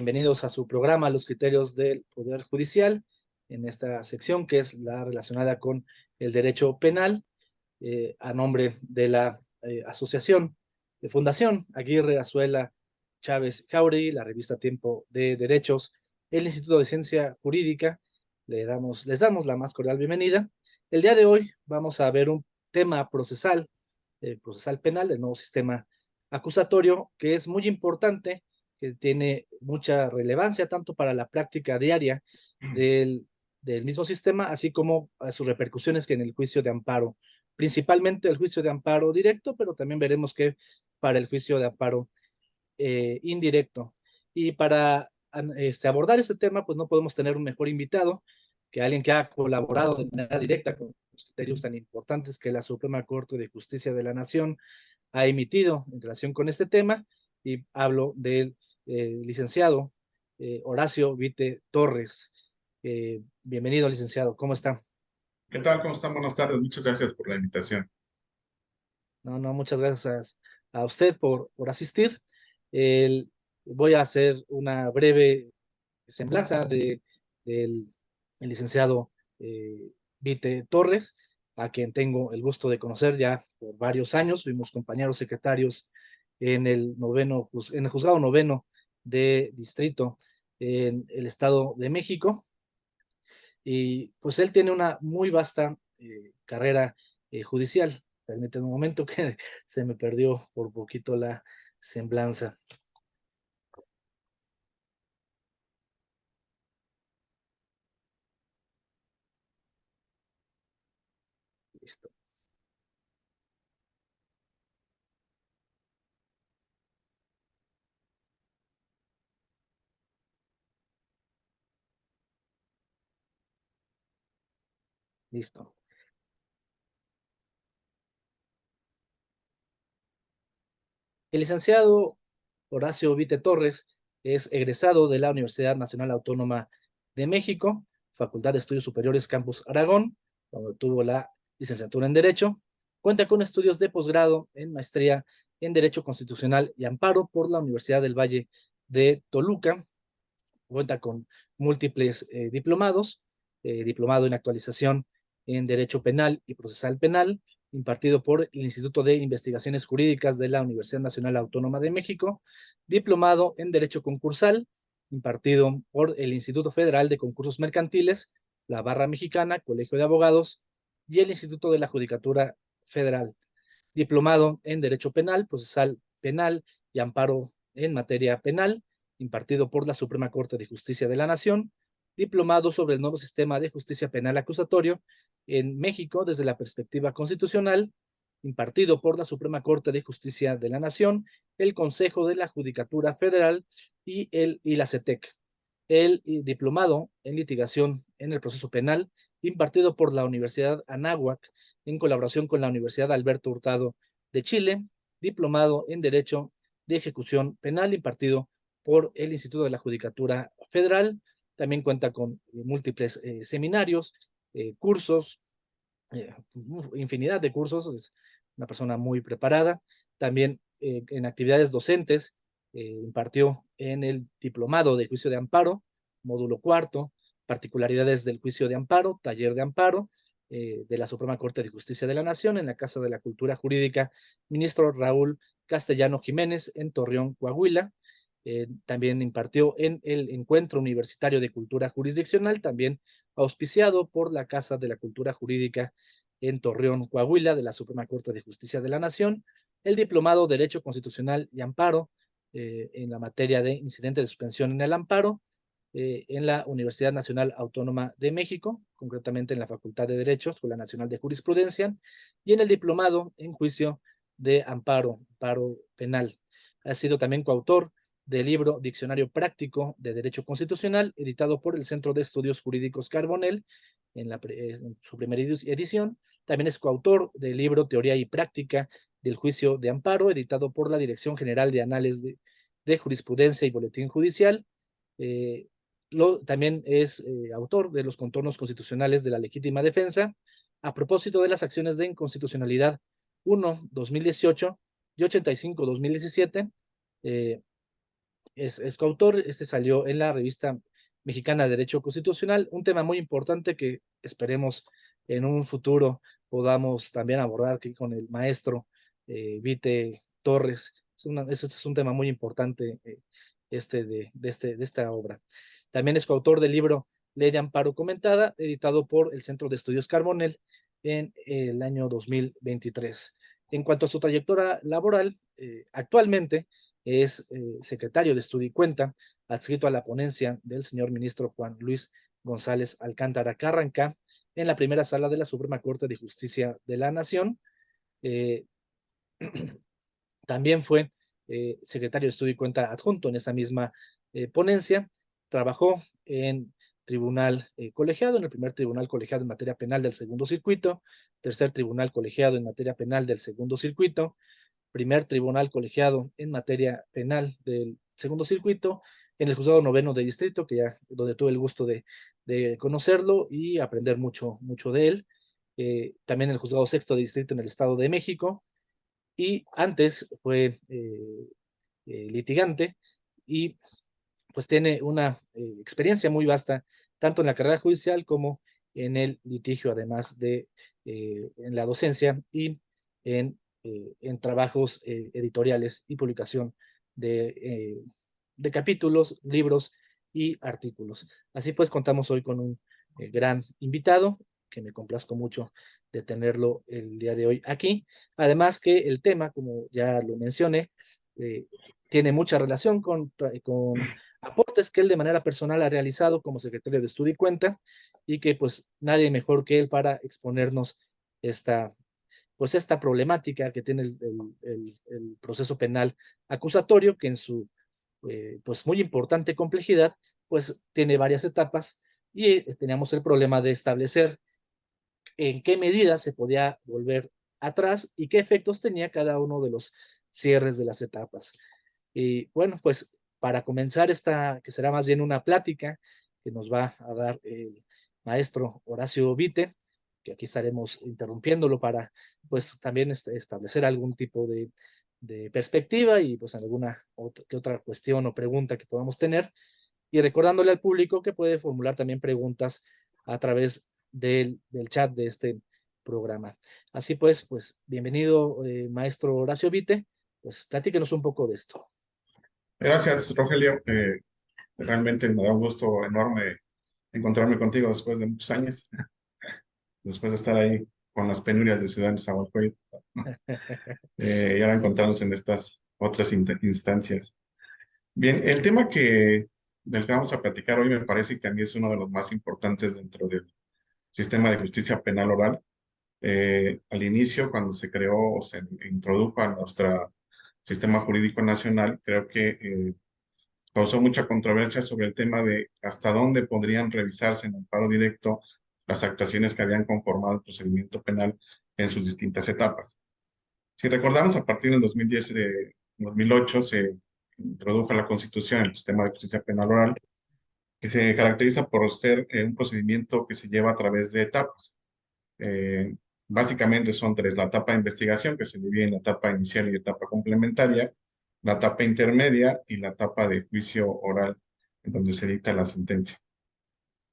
Bienvenidos a su programa Los criterios del Poder Judicial, en esta sección que es la relacionada con el derecho penal, a nombre de la Asociación de Fundación Aguirre Azuela Chávez Jauregui, la revista Tiempo de Derechos, el Instituto de Ciencia Jurídica. Les damos la más cordial bienvenida. El día de hoy vamos a ver un tema procesal penal del nuevo sistema acusatorio, que es muy importante, que tiene mucha relevancia tanto para la práctica diaria del mismo sistema, así como a sus repercusiones que en el juicio de amparo, principalmente el juicio de amparo directo, pero también veremos que para el juicio de amparo indirecto. Y para abordar este tema, pues no podemos tener un mejor invitado que alguien que ha colaborado de manera directa con los criterios tan importantes que la Suprema Corte de Justicia de la Nación ha emitido en relación con este tema, y hablo del licenciado Horacio Vite Torres. Bienvenido, licenciado, ¿cómo está? ¿Qué tal? ¿Cómo están? Buenas tardes. Muchas gracias por la invitación. No, muchas gracias a usted por asistir. El, Voy a hacer una breve semblanza del el licenciado eh, Vite Torres, a quien tengo el gusto de conocer ya por varios años. Fuimos compañeros secretarios en en el juzgado noveno de distrito en el Estado de México. Y pues él tiene una muy vasta carrera judicial. Permíteme un momento que se me perdió por poquito la semblanza. Listo. Listo. El licenciado Horacio Vite Torres es egresado de la Universidad Nacional Autónoma de México, Facultad de Estudios Superiores Campus Aragón, donde tuvo la licenciatura en Derecho. Cuenta con estudios de posgrado en maestría en Derecho Constitucional y Amparo por la Universidad del Valle de Toluca. Cuenta con múltiples diplomados, diplomado en actualización en Derecho Penal y Procesal Penal, impartido por el Instituto de Investigaciones Jurídicas de la Universidad Nacional Autónoma de México, diplomado en Derecho Concursal, impartido por el Instituto Federal de Concursos Mercantiles, la Barra Mexicana, Colegio de Abogados y el Instituto de la Judicatura Federal, diplomado en Derecho Penal, Procesal Penal y Amparo en materia penal, impartido por la Suprema Corte de Justicia de la Nación, diplomado sobre el nuevo sistema de justicia penal acusatorio en México desde la perspectiva constitucional, impartido por la Suprema Corte de Justicia de la Nación, el Consejo de la Judicatura Federal y la CETEC. El diplomado en litigación en el proceso penal, impartido por la Universidad Anáhuac en colaboración con la Universidad Alberto Hurtado de Chile, diplomado en Derecho de Ejecución Penal, impartido por el Instituto de la Judicatura Federal. También cuenta con múltiples seminarios, cursos, infinidad de cursos. Es una persona muy preparada. También en actividades docentes impartió en el diplomado de juicio de amparo, módulo cuarto, particularidades del juicio de amparo, taller de amparo de la Suprema Corte de Justicia de la Nación en la Casa de la Cultura Jurídica, ministro Raúl Castellano Jiménez en Torreón, Coahuila. También impartió en el Encuentro Universitario de Cultura Jurisdiccional, también auspiciado por la Casa de la Cultura Jurídica en Torreón, Coahuila, de la Suprema Corte de Justicia de la Nación, el diplomado Derecho Constitucional y Amparo en la materia de incidente de suspensión en el amparo en la Universidad Nacional Autónoma de México, concretamente en la Facultad de Derecho, Escuela Nacional de Jurisprudencia, y en el diplomado en juicio de amparo penal. Ha sido también coautor del libro Diccionario Práctico de Derecho Constitucional, editado por el Centro de Estudios Jurídicos Carbonell en su primera edición. También es coautor del libro Teoría y Práctica del Juicio de Amparo, editado por la Dirección General de Anales de Jurisprudencia y Boletín Judicial. Eh, También es autor de los contornos constitucionales de la legítima defensa a propósito de las acciones de inconstitucionalidad 1-2018 y 85-2017, es coautor. Este salió en la revista Mexicana de Derecho Constitucional, un tema muy importante que esperemos en un futuro podamos también abordar aquí con el maestro Vite Torres. Este es un tema muy importante de esta obra. También es coautor del libro Ley de Amparo Comentada, editado por el Centro de Estudios Carbonell en el año 2023. En cuanto a su trayectoria laboral, actualmente es secretario de Estudio y Cuenta, adscrito a la ponencia del señor ministro Juan Luis González Alcántara Carranca en la primera sala de la Suprema Corte de Justicia de la Nación. Eh, También fue secretario de Estudio y Cuenta adjunto en esa misma ponencia. Trabajó en tribunal colegiado, en el primer tribunal colegiado en materia penal del segundo circuito, tercer tribunal colegiado en materia penal del segundo circuito, primer tribunal colegiado en materia penal del segundo circuito, en el juzgado noveno de distrito, que ya donde tuve el gusto de conocerlo y aprender mucho de él. También en el juzgado sexto de distrito en el Estado de México, y antes fue litigante y pues tiene una experiencia muy vasta, tanto en la carrera judicial como en el litigio, además de en la docencia y en trabajos editoriales y publicación de capítulos, libros y artículos. Así pues, contamos hoy con un gran invitado, que me complazco mucho de tenerlo el día de hoy aquí. Además que el tema, como ya lo mencioné, eh, tiene mucha relación con aportes que él de manera personal ha realizado como secretario de Estudio y Cuenta, y que pues nadie mejor que él para exponernos esta, pues esta problemática que tiene el proceso penal acusatorio, que en su pues muy importante complejidad, pues tiene varias etapas, y teníamos el problema de establecer en qué medida se podía volver atrás y qué efectos tenía cada uno de los cierres de las etapas. Y bueno, pues para comenzar esta, que será más bien una plática que nos va a dar el maestro Horacio Vite, que aquí estaremos interrumpiéndolo para pues también establecer algún tipo de perspectiva y pues alguna otra cuestión o pregunta que podamos tener, y recordándole al público que puede formular también preguntas a través del chat de este programa. Así pues bienvenido, maestro Horacio Vite, pues platíquenos un poco de esto. Gracias, Rogelio. Realmente me da un gusto enorme encontrarme contigo después de muchos años, después de estar ahí con las penurias de Ciudad de Nezahualcóyotl, y ahora encontrarnos en estas otras instancias. Bien, el tema del que vamos a platicar hoy me parece que a mí es uno de los más importantes dentro del sistema de justicia penal oral. Al inicio, cuando se creó o se introdujo a nuestro sistema jurídico nacional, creo que causó mucha controversia sobre el tema de hasta dónde podrían revisarse en amparo directo las actuaciones que habían conformado el procedimiento penal en sus distintas etapas. Si recordamos, a partir del 2010 de 2008 se introdujo a la Constitución el sistema de justicia penal oral, que se caracteriza por ser un procedimiento que se lleva a través de etapas. Eh, Básicamente son tres: la etapa de investigación, que se divide en la etapa inicial y etapa complementaria, la etapa intermedia y la etapa de juicio oral, en donde se dicta la sentencia.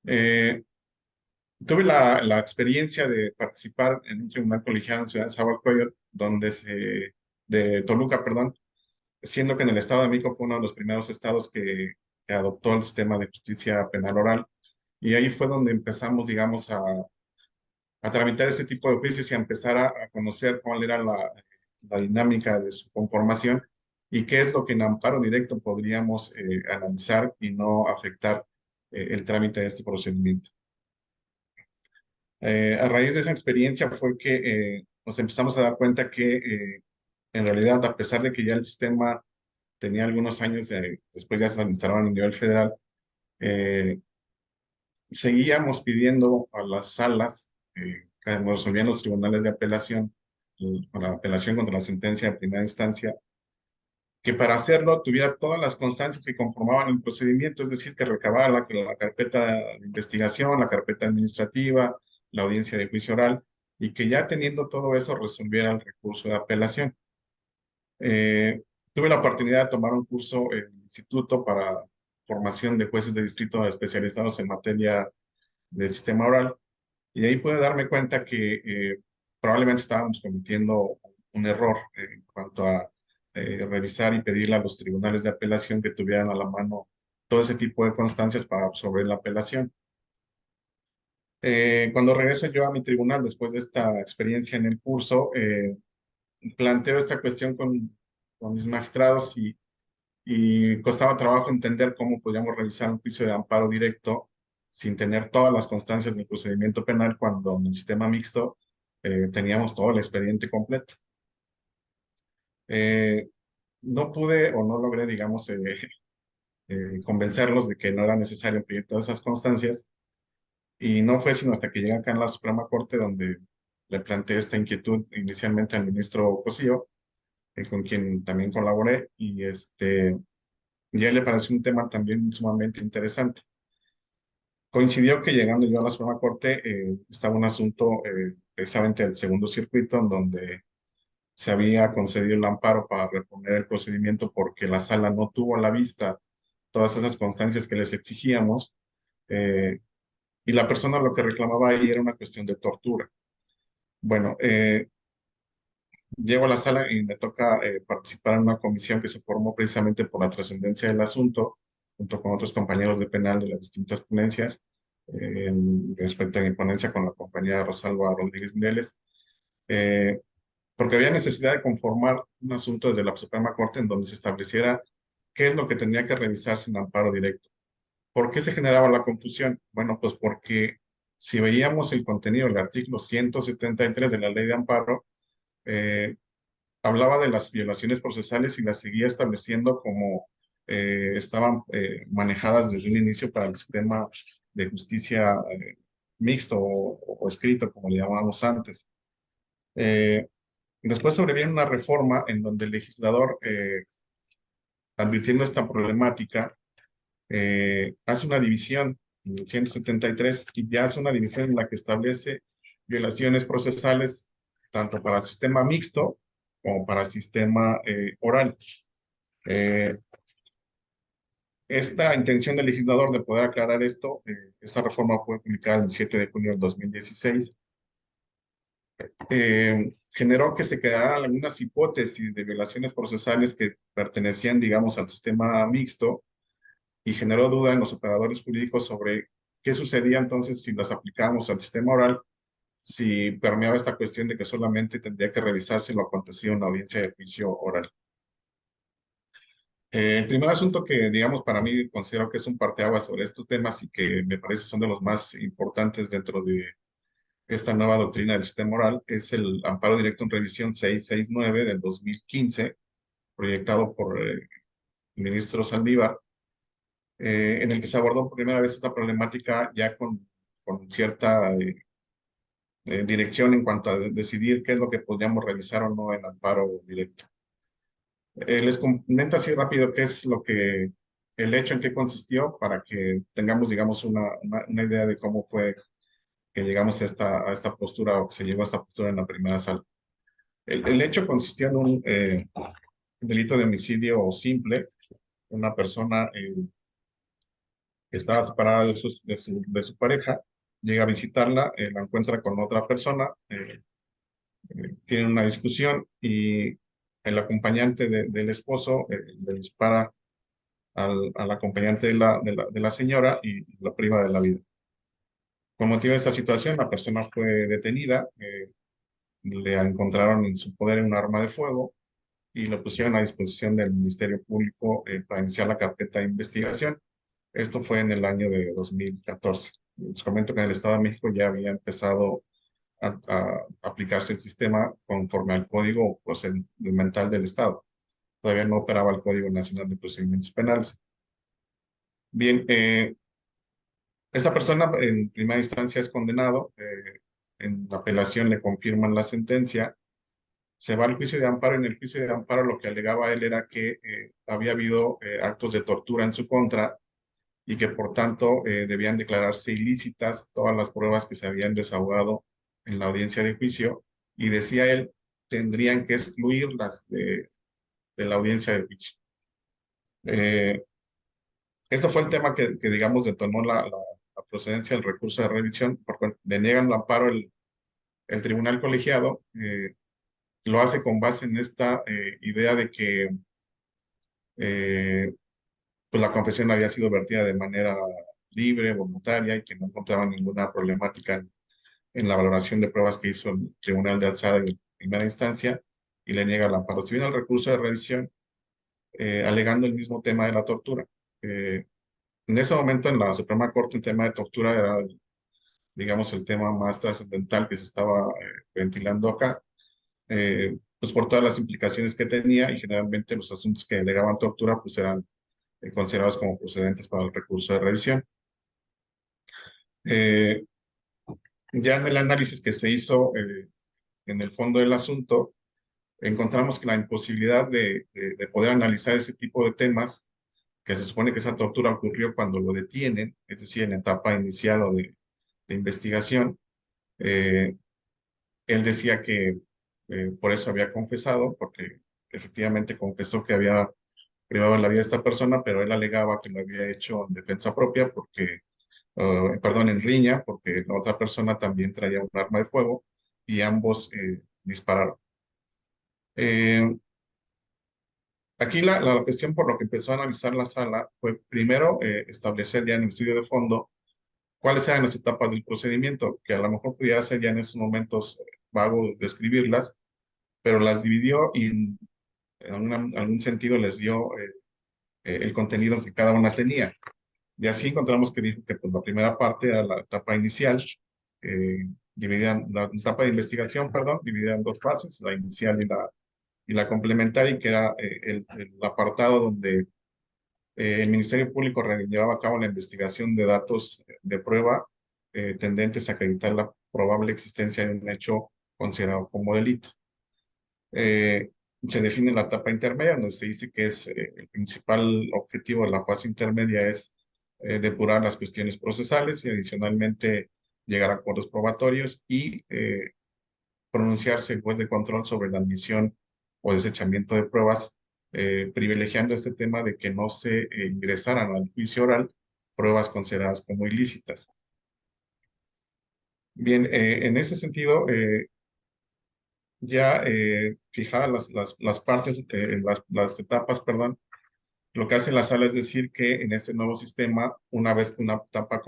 Eh, Tuve la experiencia de participar en un tribunal colegiado en Ciudad de Nezahualcóyotl, de Toluca, perdón, siendo que en el Estado de México fue uno de los primeros estados que adoptó el sistema de justicia penal oral. Y ahí fue donde empezamos, digamos, a tramitar este tipo de juicios y a empezar a conocer cuál era la dinámica de su conformación y qué es lo que en amparo directo podríamos analizar y no afectar el trámite de este procedimiento. A raíz de esa experiencia fue que nos empezamos a dar cuenta que en realidad, a pesar de que ya el sistema tenía algunos años, después ya se instalaron a nivel federal, eh, seguíamos pidiendo a las salas que resolvían los tribunales de apelación, para la apelación contra la sentencia de primera instancia, que para hacerlo tuviera todas las constancias que conformaban el procedimiento, es decir, que recabara la carpeta de investigación, la carpeta administrativa, la audiencia de juicio oral, y que ya teniendo todo eso resolviera el recurso de apelación. Tuve la oportunidad de tomar un curso en Instituto para Formación de Jueces de Distrito especializados en materia del sistema oral, y ahí pude darme cuenta que probablemente estábamos cometiendo un error en cuanto a revisar y pedirle a los tribunales de apelación que tuvieran a la mano todo ese tipo de constancias para absorber la apelación. Cuando regreso yo a mi tribunal después de esta experiencia en el curso, planteo esta cuestión con mis magistrados y costaba trabajo entender cómo podíamos realizar un juicio de amparo directo sin tener todas las constancias del procedimiento penal cuando en el sistema mixto teníamos todo el expediente completo. Eh, no pude o no logré, digamos, convencerlos de que no era necesario pedir todas esas constancias, y no fue sino hasta que llegué acá en la Suprema Corte donde le planteé esta inquietud inicialmente al ministro Cosío, con quien también colaboré, y a él le pareció un tema también sumamente interesante. Coincidió que llegando yo a la Suprema Corte estaba un asunto precisamente del segundo circuito, en donde se había concedido el amparo para reponer el procedimiento porque la sala no tuvo a la vista todas esas constancias que les exigíamos, eh, y la persona lo que reclamaba ahí era una cuestión de tortura. Bueno, llego a la sala y me toca participar en una comisión que se formó precisamente por la trascendencia del asunto, junto con otros compañeros de penal de las distintas ponencias, respecto a mi ponencia con la compañera Rosalba Rodríguez Mireles, eh, porque había necesidad de conformar un asunto desde la Suprema Corte en donde se estableciera qué es lo que tenía que revisarse en amparo directo. ¿Por qué se generaba la confusión? Bueno, pues porque si veíamos el contenido del artículo 173 de la Ley de Amparo, eh, hablaba de las violaciones procesales y las seguía estableciendo como estaban manejadas desde un inicio para el sistema de justicia mixto o escrito, como le llamábamos antes. Eh, Después sobreviene una reforma en donde el legislador, advirtiendo esta problemática, hace una división en el 173 y ya hace una división en la que establece violaciones procesales tanto para sistema mixto como para sistema oral. Eh, Esta intención del legislador de poder aclarar esto, esta reforma fue publicada el 7 de junio del 2016, generó que se quedaran algunas hipótesis de violaciones procesales que pertenecían, digamos, al sistema mixto, y generó duda en los operadores jurídicos sobre qué sucedía entonces si las aplicábamos al sistema oral, si permeaba esta cuestión de que solamente tendría que revisarse lo acontecido en la audiencia de juicio oral. El primer asunto que, digamos, para mí considero que es un parteaguas sobre estos temas y que me parece son de los más importantes dentro de esta nueva doctrina del sistema oral es el amparo directo en revisión 669 del 2015, proyectado por el ministro Saldívar, en el que se abordó por primera vez esta problemática ya con cierta dirección en cuanto a decidir qué es lo que podríamos realizar o no en amparo directo. Les comento así rápido qué es el hecho en qué consistió para que tengamos, digamos, una idea de cómo fue que llegamos a esta postura o que se llegó a esta postura en la primera sala. El hecho consistió en un delito de homicidio simple. Una persona que estaba separada de su pareja, llega a visitarla, la encuentra con otra persona, tienen una discusión y el acompañante del esposo le dispara al acompañante de la señora y la priva de la vida. Con motivo de esta situación, la persona fue detenida, le encontraron en su poder un arma de fuego y lo pusieron a disposición del Ministerio Público para iniciar la carpeta de investigación. Esto fue en el año de 2014. Les comento que en el Estado de México ya había empezado a aplicarse el sistema conforme al Código Procedimental del Estado. Todavía no operaba el Código Nacional de Procedimientos Penales. Bien, esta persona en primera instancia es condenado, en apelación le confirman la sentencia, se va al juicio de amparo. En el juicio de amparo lo que alegaba él era que había habido actos de tortura en su contra y que por tanto debían declararse ilícitas todas las pruebas que se habían desahogado en la audiencia de juicio, y decía él, tendrían que excluirlas de la audiencia de juicio. Eh, Esto fue el tema que digamos, detonó la procedencia del recurso de revisión, porque le niegan el amparo el tribunal colegiado. Lo hace con base en esta idea de que pues la confesión había sido vertida de manera libre, voluntaria, y que no encontraba ninguna problemática en la valoración de pruebas que hizo el Tribunal de Alzada en primera instancia, y le niega el amparo. Si bien el recurso de revisión, alegando el mismo tema de la tortura. En ese momento en la Suprema Corte el tema de tortura era, digamos, el tema más trascendental que se estaba ventilando acá, pues por todas las implicaciones que tenía, y generalmente los asuntos que alegaban tortura pues eran considerados como procedentes para el recurso de revisión. Eh, ya en el análisis que se hizo en el fondo del asunto, encontramos que la imposibilidad de poder analizar ese tipo de temas, que se supone que esa tortura ocurrió cuando lo detienen, es decir, en la etapa inicial o de investigación. eh, Él decía que por eso había confesado, porque efectivamente confesó que había privado la vida de esta persona, pero él alegaba que lo había hecho en defensa propia, porque, perdón, en riña, porque la otra persona también traía un arma de fuego y ambos dispararon. Eh, Aquí la cuestión por lo que empezó a analizar la sala fue primero establecer ya en el estudio de fondo cuáles eran las etapas del procedimiento, que a lo mejor pudiera ser ya en esos momentos vago describirlas, pero las dividió y en algún sentido les dio el contenido que cada una tenía. Y así encontramos que dijo que pues, la primera parte era la etapa inicial, dividida, la etapa de investigación, perdón, dividida en dos fases, la inicial y la complementaria, que era el apartado donde el Ministerio Público llevaba a cabo la investigación de datos de prueba tendentes a acreditar la probable existencia de un hecho considerado como delito. Eh, Se define la etapa intermedia, donde se dice que es el principal objetivo de la fase intermedia es depurar las cuestiones procesales y adicionalmente llegar a acuerdos probatorios y pronunciarse el juez de control sobre la admisión o desechamiento de pruebas, privilegiando este tema de que no se ingresaran al juicio oral pruebas consideradas como ilícitas. Bien, en ese sentido, ya fijadas las partes, las etapas, perdón, lo que hace la sala es decir que en este nuevo sistema, una vez que una etapa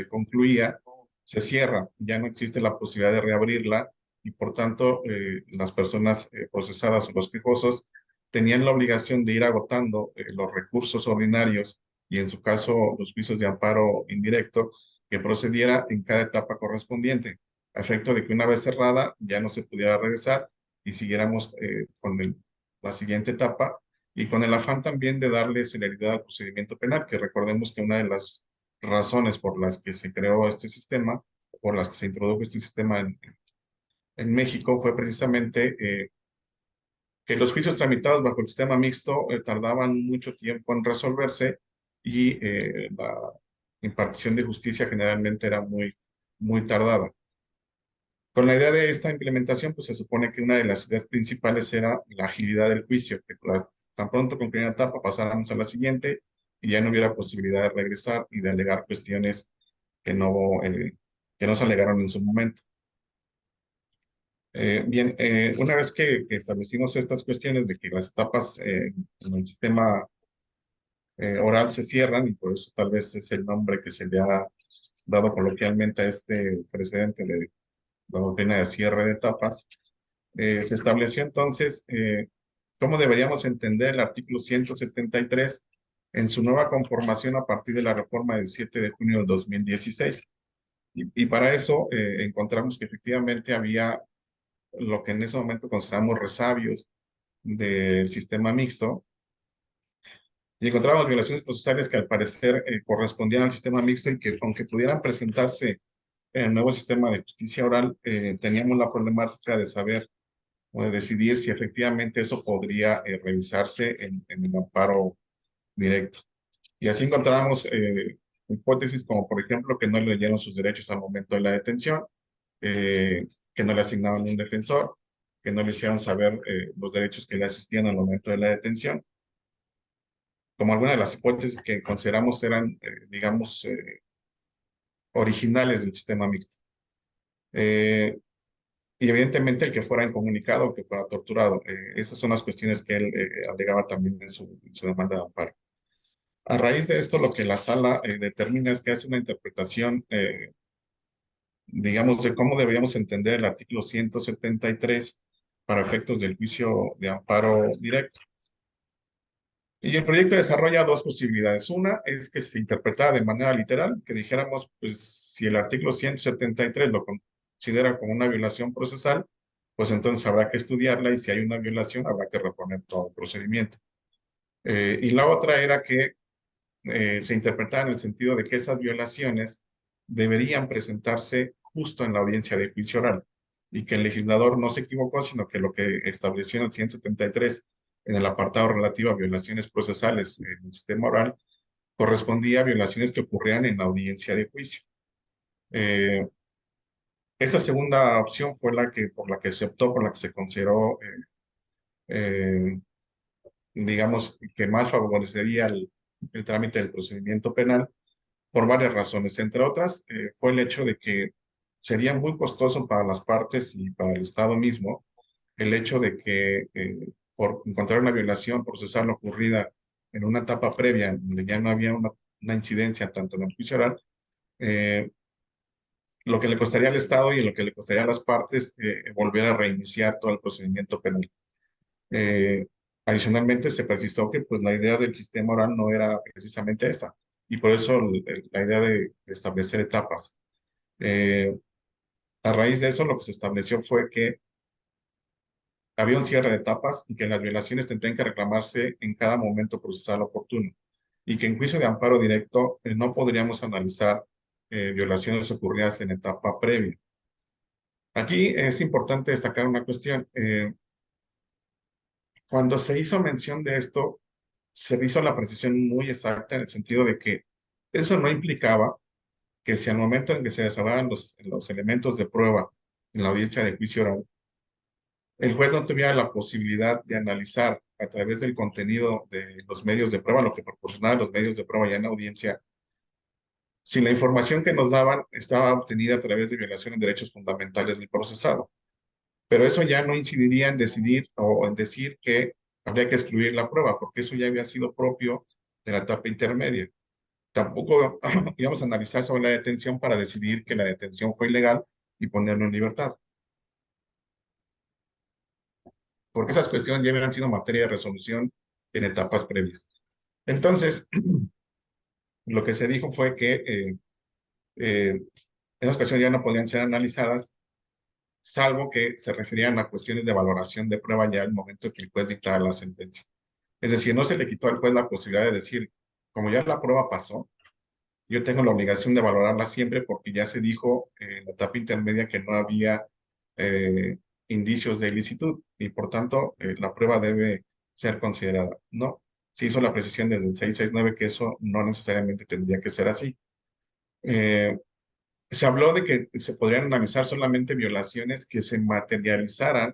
concluía, se cierra, ya no existe la posibilidad de reabrirla, y por tanto las personas procesadas o los quejosos tenían la obligación de ir agotando los recursos ordinarios y en su caso los juicios de amparo indirecto que procediera en cada etapa correspondiente, a efecto de que una vez cerrada ya no se pudiera regresar y siguiéramos con la siguiente etapa, y con el afán también de darle celeridad al procedimiento penal, que recordemos que una de las razones por las que se creó este sistema, por las que se introdujo este sistema en México, fue precisamente que los juicios tramitados bajo el sistema mixto tardaban mucho tiempo en resolverse, y la impartición de justicia generalmente era muy tardada. Con la idea de esta implementación, pues se supone que una de las ideas principales era la agilidad del juicio, que tan pronto concluía una etapa pasáramos a la siguiente y ya no hubiera posibilidad de regresar y de alegar cuestiones que que no se alegaron en su momento. Bien, una vez que establecimos estas cuestiones de que las etapas en el sistema oral se cierran, y por eso tal vez es el nombre que se le ha dado coloquialmente a este precedente de la doctrina de cierre de etapas, se estableció entonces cómo deberíamos entender el artículo 173 en su nueva conformación a partir de la reforma del 7 de junio del 2016. Y para eso encontramos que efectivamente había lo que en ese momento consideramos resabios del sistema mixto, y encontramos violaciones procesales que al parecer correspondían al sistema mixto, y que aunque pudieran presentarse en el nuevo sistema de justicia oral, teníamos la problemática de saber o de decidir si efectivamente eso podría revisarse en el amparo directo. Y así encontramos hipótesis como, por ejemplo, que no le leyeron sus derechos al momento de la detención, que no le asignaban un defensor, que no le hicieron saber los derechos que le asistían al momento de la detención. como algunas de las hipótesis que consideramos eran, digamos, originales del sistema mixto. Y evidentemente el que fuera incomunicado o que fuera torturado. Esas son las cuestiones que él alegaba también en su demanda de amparo. A raíz de esto, lo que la sala determina es que hace una interpretación, digamos, de cómo deberíamos entender el artículo 173 para efectos del juicio de amparo directo. Y el proyecto desarrolla dos posibilidades. Una es que se interpretara de manera literal, que dijéramos, pues si el artículo 173 lo considera como una violación procesal, pues entonces habrá que estudiarla y si hay una violación habrá que reponer todo el procedimiento. Y la otra era que se interpretara en el sentido de que esas violaciones deberían presentarse justo en la audiencia de juicio oral y que el legislador no se equivocó, sino que lo que estableció en el 173 en el apartado relativo a violaciones procesales en el sistema oral correspondía a violaciones que ocurrían en la audiencia de juicio. Esta segunda opción fue por la que se optó, por la que se consideró, eh, digamos, que más favorecería el trámite del procedimiento penal por varias razones. Entre otras, fue el hecho de que sería muy costoso para las partes y para el Estado mismo el hecho de que por encontrar una violación procesal ocurrida en una etapa previa, donde ya no había una incidencia tanto en el juicio oral, eh, lo que le costaría al Estado y lo que le costaría a las partes volver a reiniciar todo el procedimiento penal. Eh, Adicionalmente, se precisó que pues, la idea del sistema oral no era precisamente esa, y por eso la idea de establecer etapas. Eh, a raíz de eso, lo que se estableció fue que había un cierre de etapas y que las violaciones tendrían que reclamarse en cada momento procesal oportuno, y que en juicio de amparo directo no podríamos analizar violaciones ocurridas en etapa previa. Aquí es importante destacar una cuestión. Cuando se hizo mención de esto, se hizo la precisión muy exacta en el sentido de que eso no implicaba que si al momento en que se desahogaban los elementos de prueba en la audiencia de juicio oral, el juez no tuviera la posibilidad de analizar a través del contenido de los medios de prueba, lo que proporcionaban los medios de prueba ya en la audiencia, si la información que nos daban estaba obtenida a través de violaciones de derechos fundamentales del procesado. Pero eso ya no incidiría en decidir o en decir que habría que excluir la prueba, porque eso ya había sido propio de la etapa intermedia. Tampoco íbamos a analizar sobre la detención para decidir que la detención fue ilegal y ponerlo en libertad, porque esas cuestiones ya habían sido materia de resolución en etapas previas. Entonces, lo que se dijo fue que eh, esas cuestiones ya no podían ser analizadas, salvo que se referían a cuestiones de valoración de prueba ya al momento en que el juez dictara la sentencia. Es decir, no se le quitó al juez la posibilidad de decir, como ya la prueba pasó, yo tengo la obligación de valorarla siempre porque ya se dijo en la etapa intermedia que no había eh, indicios de ilicitud y por tanto la prueba debe ser considerada. No, se hizo la precisión desde el 669 que eso no necesariamente tendría que ser así. Eh, Se habló de que se podrían analizar solamente violaciones que se materializaran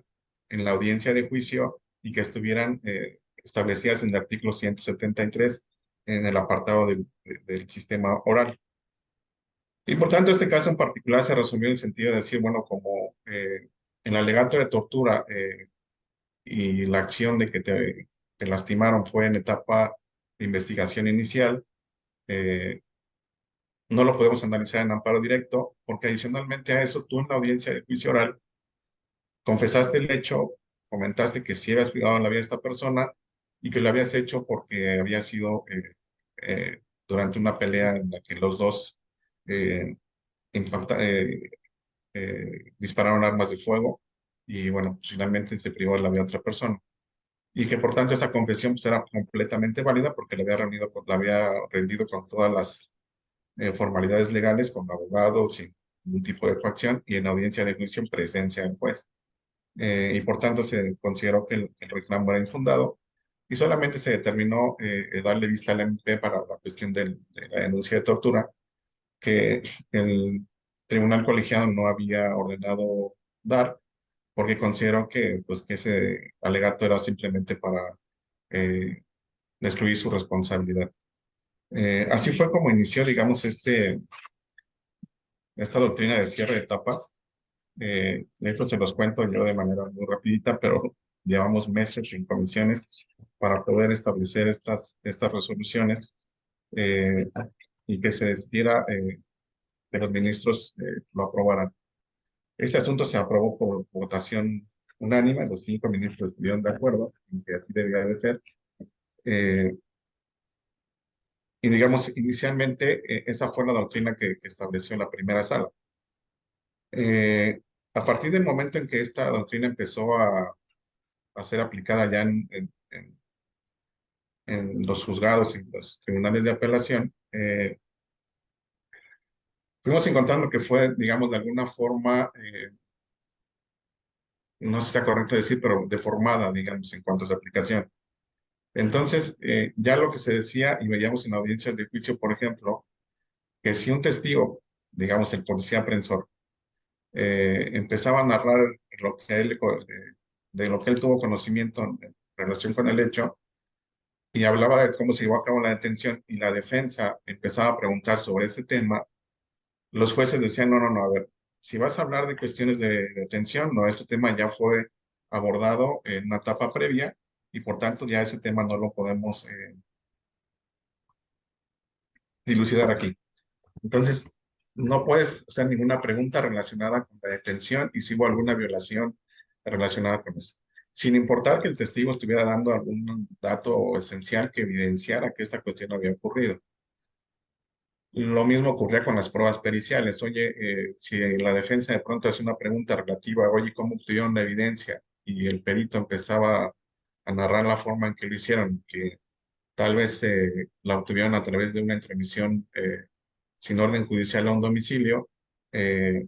en la audiencia de juicio y que estuvieran establecidas en el artículo 173 en el apartado del sistema oral. Y por tanto, este caso en particular se resolvió en el sentido de decir, bueno, como en el alegato de tortura y la acción de que te lastimaron fue en etapa de investigación inicial, eh, no lo podemos analizar en amparo directo, porque adicionalmente a eso, tú en la audiencia de juicio oral confesaste el hecho, comentaste que sí habías cuidado la vida de esta persona y que lo habías hecho porque había sido durante una pelea en la que los dos eh, impacta- eh, dispararon armas de fuego y bueno, pues, finalmente se privó de la vida de otra persona. Y que por tanto esa confesión pues, era completamente válida porque la había rendido con todas las formalidades legales, con abogado, sin ningún tipo de coacción y en audiencia de juicio en presencia del juez. Y por tanto se consideró que el reclamo era infundado y solamente se determinó darle vista al MP para la cuestión de la denuncia de tortura que el tribunal colegiado no había ordenado dar porque consideró que, pues, que ese alegato era simplemente para de excluir su responsabilidad. Así fue como inició, digamos, esta doctrina de cierre de etapas. De hecho, se los cuento yo de manera muy rapidita, pero llevamos meses en comisiones para poder establecer estas resoluciones eh, y que se decidiera que los ministros lo aprobaran. Este asunto se aprobó por votación unánime, los 5 ministros estuvieron de acuerdo en que así debía de ser. Eh, y digamos, inicialmente esa fue la doctrina que estableció la primera sala. A partir del momento en que esta doctrina empezó a ser aplicada ya en los juzgados y los tribunales de apelación, fuimos encontrando que fue, digamos, de alguna forma, no sé si sea correcto decir, pero deformada, digamos, en cuanto a su aplicación. Entonces, ya lo que se decía y veíamos en audiencias de juicio, por ejemplo, que si un testigo, digamos, el policía aprensor, empezaba a narrar lo que de lo que él tuvo conocimiento en relación con el hecho, y hablaba de cómo se llevó a cabo la detención y la defensa empezaba a preguntar sobre ese tema, los jueces decían, no, no, no, a ver, si vas a hablar de cuestiones de detención, no, ese tema ya fue abordado en una etapa previa y por tanto ya ese tema no lo podemos dilucidar aquí. Entonces, no puedes hacer ninguna pregunta relacionada con la detención y si hubo alguna violación relacionada con eso. Sin importar que el testigo estuviera dando algún dato esencial que evidenciara que esta cuestión había ocurrido. Lo mismo ocurría con las pruebas periciales. Oye, si la defensa de pronto hace una pregunta relativa, oye, ¿cómo obtuvieron la evidencia? Y el perito empezaba a narrar la forma en que lo hicieron, que tal vez la obtuvieron a través de una intromisión sin orden judicial a un domicilio, eh,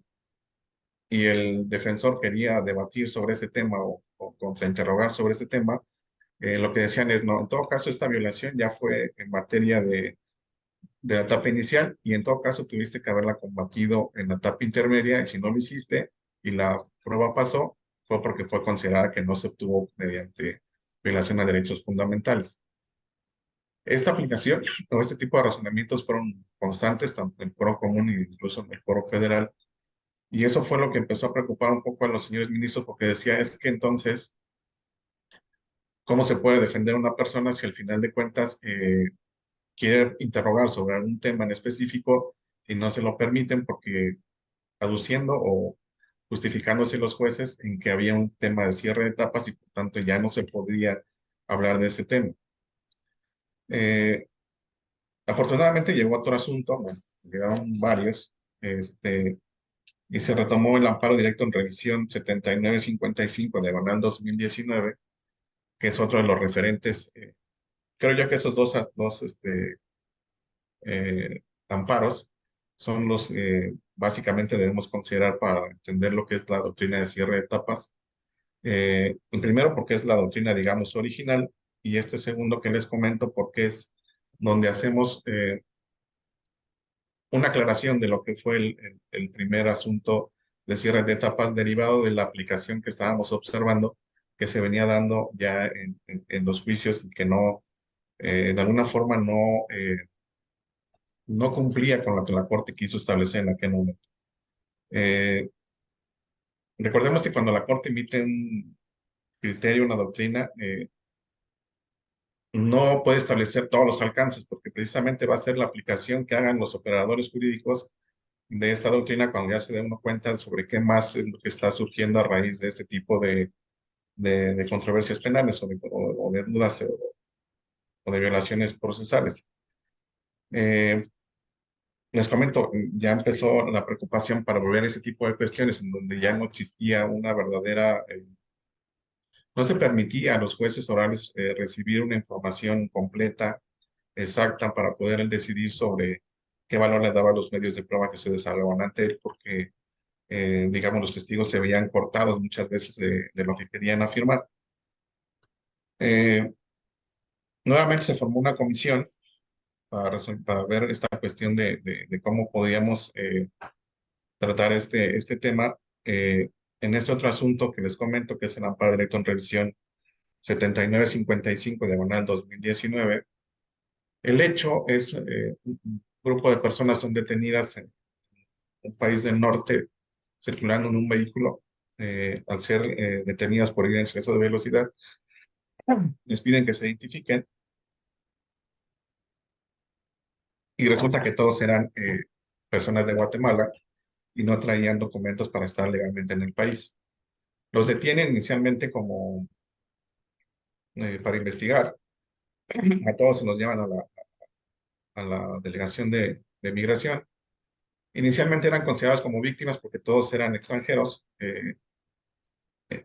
y el defensor quería debatir sobre ese tema o contrainterrogar sobre ese tema, lo que decían es, no, en todo caso esta violación ya fue en materia de la etapa inicial y en todo caso tuviste que haberla combatido en la etapa intermedia y si no lo hiciste y la prueba pasó, fue porque fue considerada que no se obtuvo mediante violación a derechos fundamentales. Esta aplicación o este tipo de razonamientos fueron constantes tanto en el foro común e incluso en el foro federal. Y eso fue lo que empezó a preocupar un poco a los señores ministros porque decía, es que entonces, ¿cómo se puede defender a una persona si al final de cuentas quiere interrogar sobre algún tema en específico y no se lo permiten porque aduciendo o justificándose los jueces en que había un tema de cierre de etapas y por tanto ya no se podía hablar de ese tema? Eh, Afortunadamente llegó otro asunto, bueno, llegaron varios, y se retomó el amparo directo en revisión 7955 diagonal 2019, que es otro de los referentes. Creo yo que esos dos amparos son los básicamente debemos considerar para entender lo que es la doctrina de cierre de etapas. El primero porque es la doctrina, digamos, original, y este segundo que les comento porque es donde hacemos una aclaración de lo que fue el primer asunto de cierre de etapas derivado de la aplicación que estábamos observando, que se venía dando ya en los juicios y que no, de alguna forma no cumplía con lo que la Corte quiso establecer en aquel momento. Eh, Recordemos que cuando la Corte emite un criterio, una doctrina, no puede establecer todos los alcances, porque precisamente va a ser la aplicación que hagan los operadores jurídicos de esta doctrina cuando ya se dé uno cuenta sobre qué más es lo que está surgiendo a raíz de este tipo de controversias penales o de dudas o de violaciones procesales. Eh, Les comento, ya empezó la preocupación para volver a ese tipo de cuestiones en donde ya no existía una verdadera, no se permitía a los jueces orales recibir una información completa, exacta, para poder él decidir sobre qué valor le daba a los medios de prueba que se desarrollaban ante él, porque digamos, los testigos se veían cortados muchas veces de lo que querían afirmar. Eh, Nuevamente se formó una comisión para ver esta cuestión de cómo podíamos tratar este tema. En ese otro asunto que les comento, que es el amparo directo en revisión 7955 diagonal 2019. El hecho es, un grupo de personas son detenidas en un país del norte circulando en un vehículo. Al ser detenidas por ir en exceso de velocidad, les piden que se identifiquen y resulta que todos eran personas de Guatemala y no traían documentos para estar legalmente en el país. Los detienen inicialmente como para investigar. A todos se los llevan a la delegación de migración. Inicialmente eran considerados como víctimas porque todos eran extranjeros.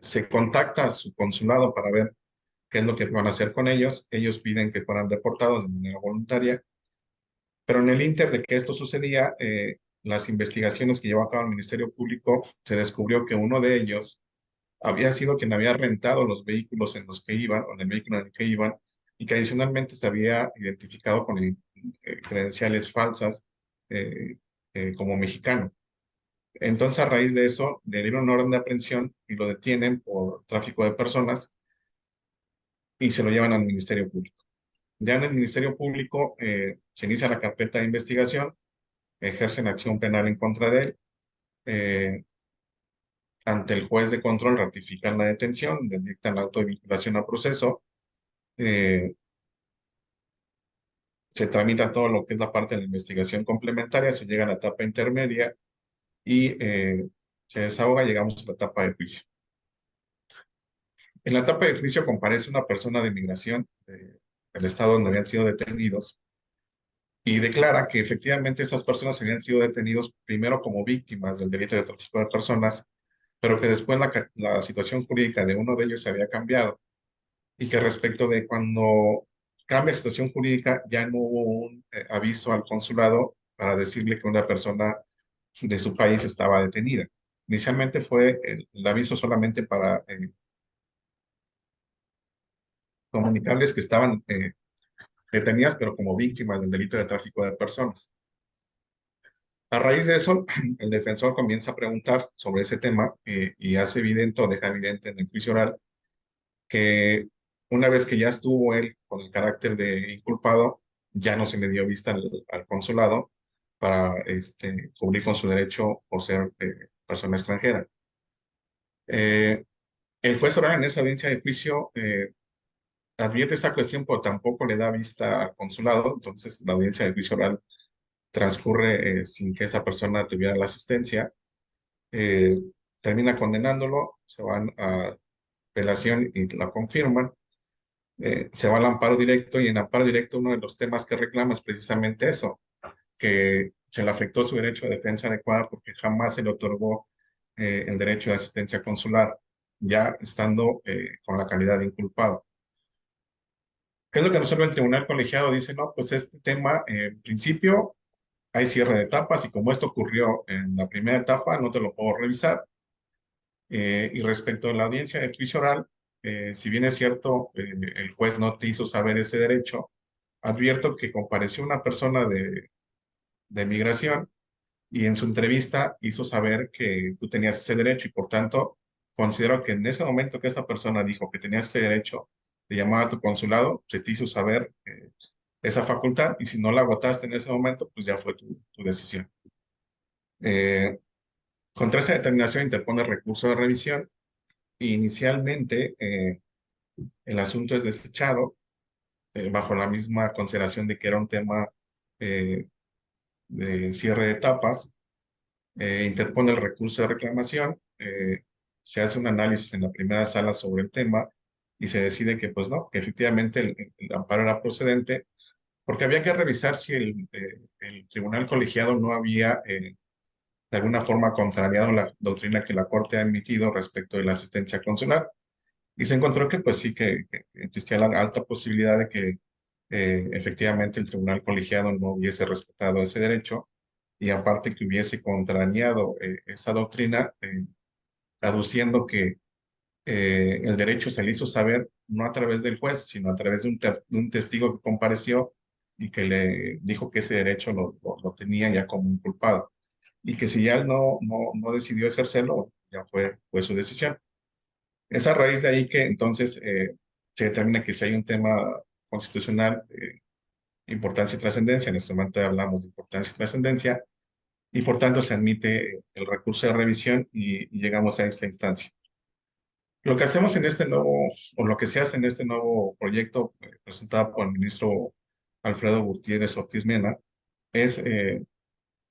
Se contacta a su consulado para ver qué es lo que van a hacer con ellos. Ellos piden que fueran deportados de manera voluntaria, pero en el inter de que esto sucedía, las investigaciones que llevó a cabo el Ministerio Público, se descubrió que uno de ellos había sido quien había rentado los vehículos en los que iban, o en el vehículo en el que iban, y que adicionalmente se había identificado con credenciales falsas eh, como mexicano. Entonces, a raíz de eso, le dieron una orden de aprehensión y lo detienen por tráfico de personas y se lo llevan al Ministerio Público. Ya en el Ministerio Público se inicia la carpeta de investigación, ejercen acción penal en contra de él. eh, Ante el juez de control ratifican la detención, le dictan la auto de vinculación a proceso. eh, Se tramita todo lo que es la parte de la investigación complementaria, se llega a la etapa intermedia y se desahoga, llegamos a la etapa de juicio. En la etapa de juicio comparece una persona de migración del estado donde habían sido detenidos y declara que efectivamente esas personas habían sido detenidos primero como víctimas del delito de tráfico de personas, pero que después la situación jurídica de uno de ellos se había cambiado y que respecto de cuando cambia la situación jurídica ya no hubo un aviso al consulado para decirle que una persona de su país estaba detenida. Inicialmente fue el aviso solamente para comunicarles que estaban detenidas, pero como víctimas del delito de tráfico de personas. A raíz de eso, el defensor comienza a preguntar sobre ese tema y hace evidente o deja evidente en el juicio oral que una vez que ya estuvo él con el carácter de inculpado, ya no se le dio vista al consulado para cumplir con su derecho por ser persona extranjera. Eh, el juez oral en esa audiencia de juicio advierte esta cuestión, pero tampoco le da vista al consulado, entonces la audiencia de juicio oral transcurre sin que esta persona tuviera la asistencia. eh, Termina condenándolo, se van a apelación y la confirman. Se va al amparo directo y en amparo directo uno de los temas que reclama es precisamente eso, que se le afectó su derecho de defensa adecuada porque jamás se le otorgó el derecho de asistencia consular, ya estando con la calidad de inculpado. ¿Qué es lo que resuelve el tribunal colegiado? Dice, no, pues este tema, en principio, hay cierre de etapas y como esto ocurrió en la primera etapa, no te lo puedo revisar. Y respecto a la audiencia de juicio oral, si bien es cierto, el juez no te hizo saber ese derecho, advierto que compareció una persona de migración y en su entrevista hizo saber que tú tenías ese derecho y por tanto considero que en ese momento que esa persona dijo que tenías ese derecho de llamar a tu consulado, se te hizo saber esa facultad y si no la agotaste en ese momento, pues ya fue tu decisión. Eh, Contra esa determinación interpone recurso de revisión. Inicialmente, el asunto es desechado bajo la misma consideración de que era un tema eh, de cierre de etapas. Interpone el recurso de reclamación, se hace un análisis en la primera sala sobre el tema y se decide que, pues no, que efectivamente el amparo era procedente, porque había que revisar si el tribunal colegiado no había de alguna forma contrariado la doctrina que la Corte ha emitido respecto de la asistencia consular. Y se encontró que pues sí, que existía la alta posibilidad de que efectivamente el tribunal colegiado no hubiese respetado ese derecho y aparte que hubiese contrariado esa doctrina, aduciendo que el derecho se le hizo saber no a través del juez, sino a través de un testigo que compareció y que le dijo que ese derecho lo tenía ya como inculpado y que si ya él no decidió ejercerlo, ya fue su decisión. Es a raíz de ahí que entonces se determina que si hay un tema constitucional, importancia y trascendencia, en este momento hablamos de importancia y trascendencia, y por tanto se admite el recurso de revisión y llegamos a esta instancia. Lo que hacemos en este nuevo, o lo que se hace en este nuevo proyecto presentado por el ministro Alfredo Gutiérrez Ortiz Mena es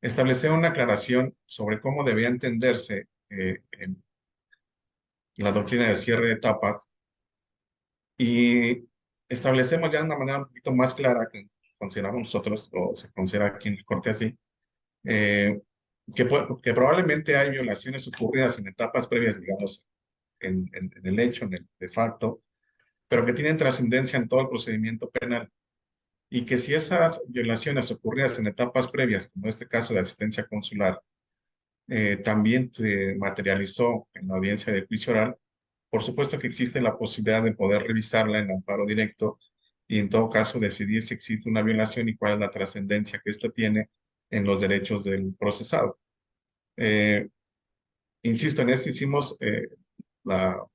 establecer una aclaración sobre cómo debía entenderse en la doctrina de cierre de etapas y establecemos ya de una manera un poquito más clara que consideramos nosotros, o se considera aquí en el corte así, eh, que probablemente hay violaciones ocurridas en etapas previas, digamos, en el hecho, en el de facto, pero que tienen trascendencia en todo el procedimiento penal. Y que si esas violaciones ocurridas en etapas previas, como este caso de asistencia consular, también se materializó en la audiencia de juicio oral, por supuesto que existe la posibilidad de poder revisarla en amparo directo y en todo caso decidir si existe una violación y cuál es la trascendencia que ésta tiene en los derechos del procesado. Eh, Insisto, en esto hicimos la,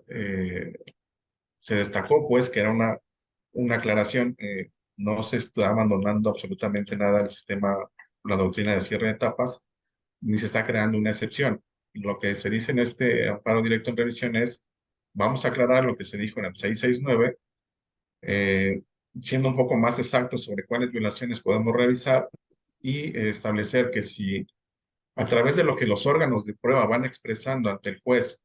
eh, se destacó pues que era una aclaración, no se está abandonando absolutamente nada el sistema, la doctrina de cierre de etapas, ni se está creando una excepción. Lo que se dice en este amparo directo en revisión es, vamos a aclarar lo que se dijo en el 669, eh, siendo un poco más exactos sobre cuáles violaciones podemos revisar y establecer que si a través de lo que los órganos de prueba van expresando ante el juez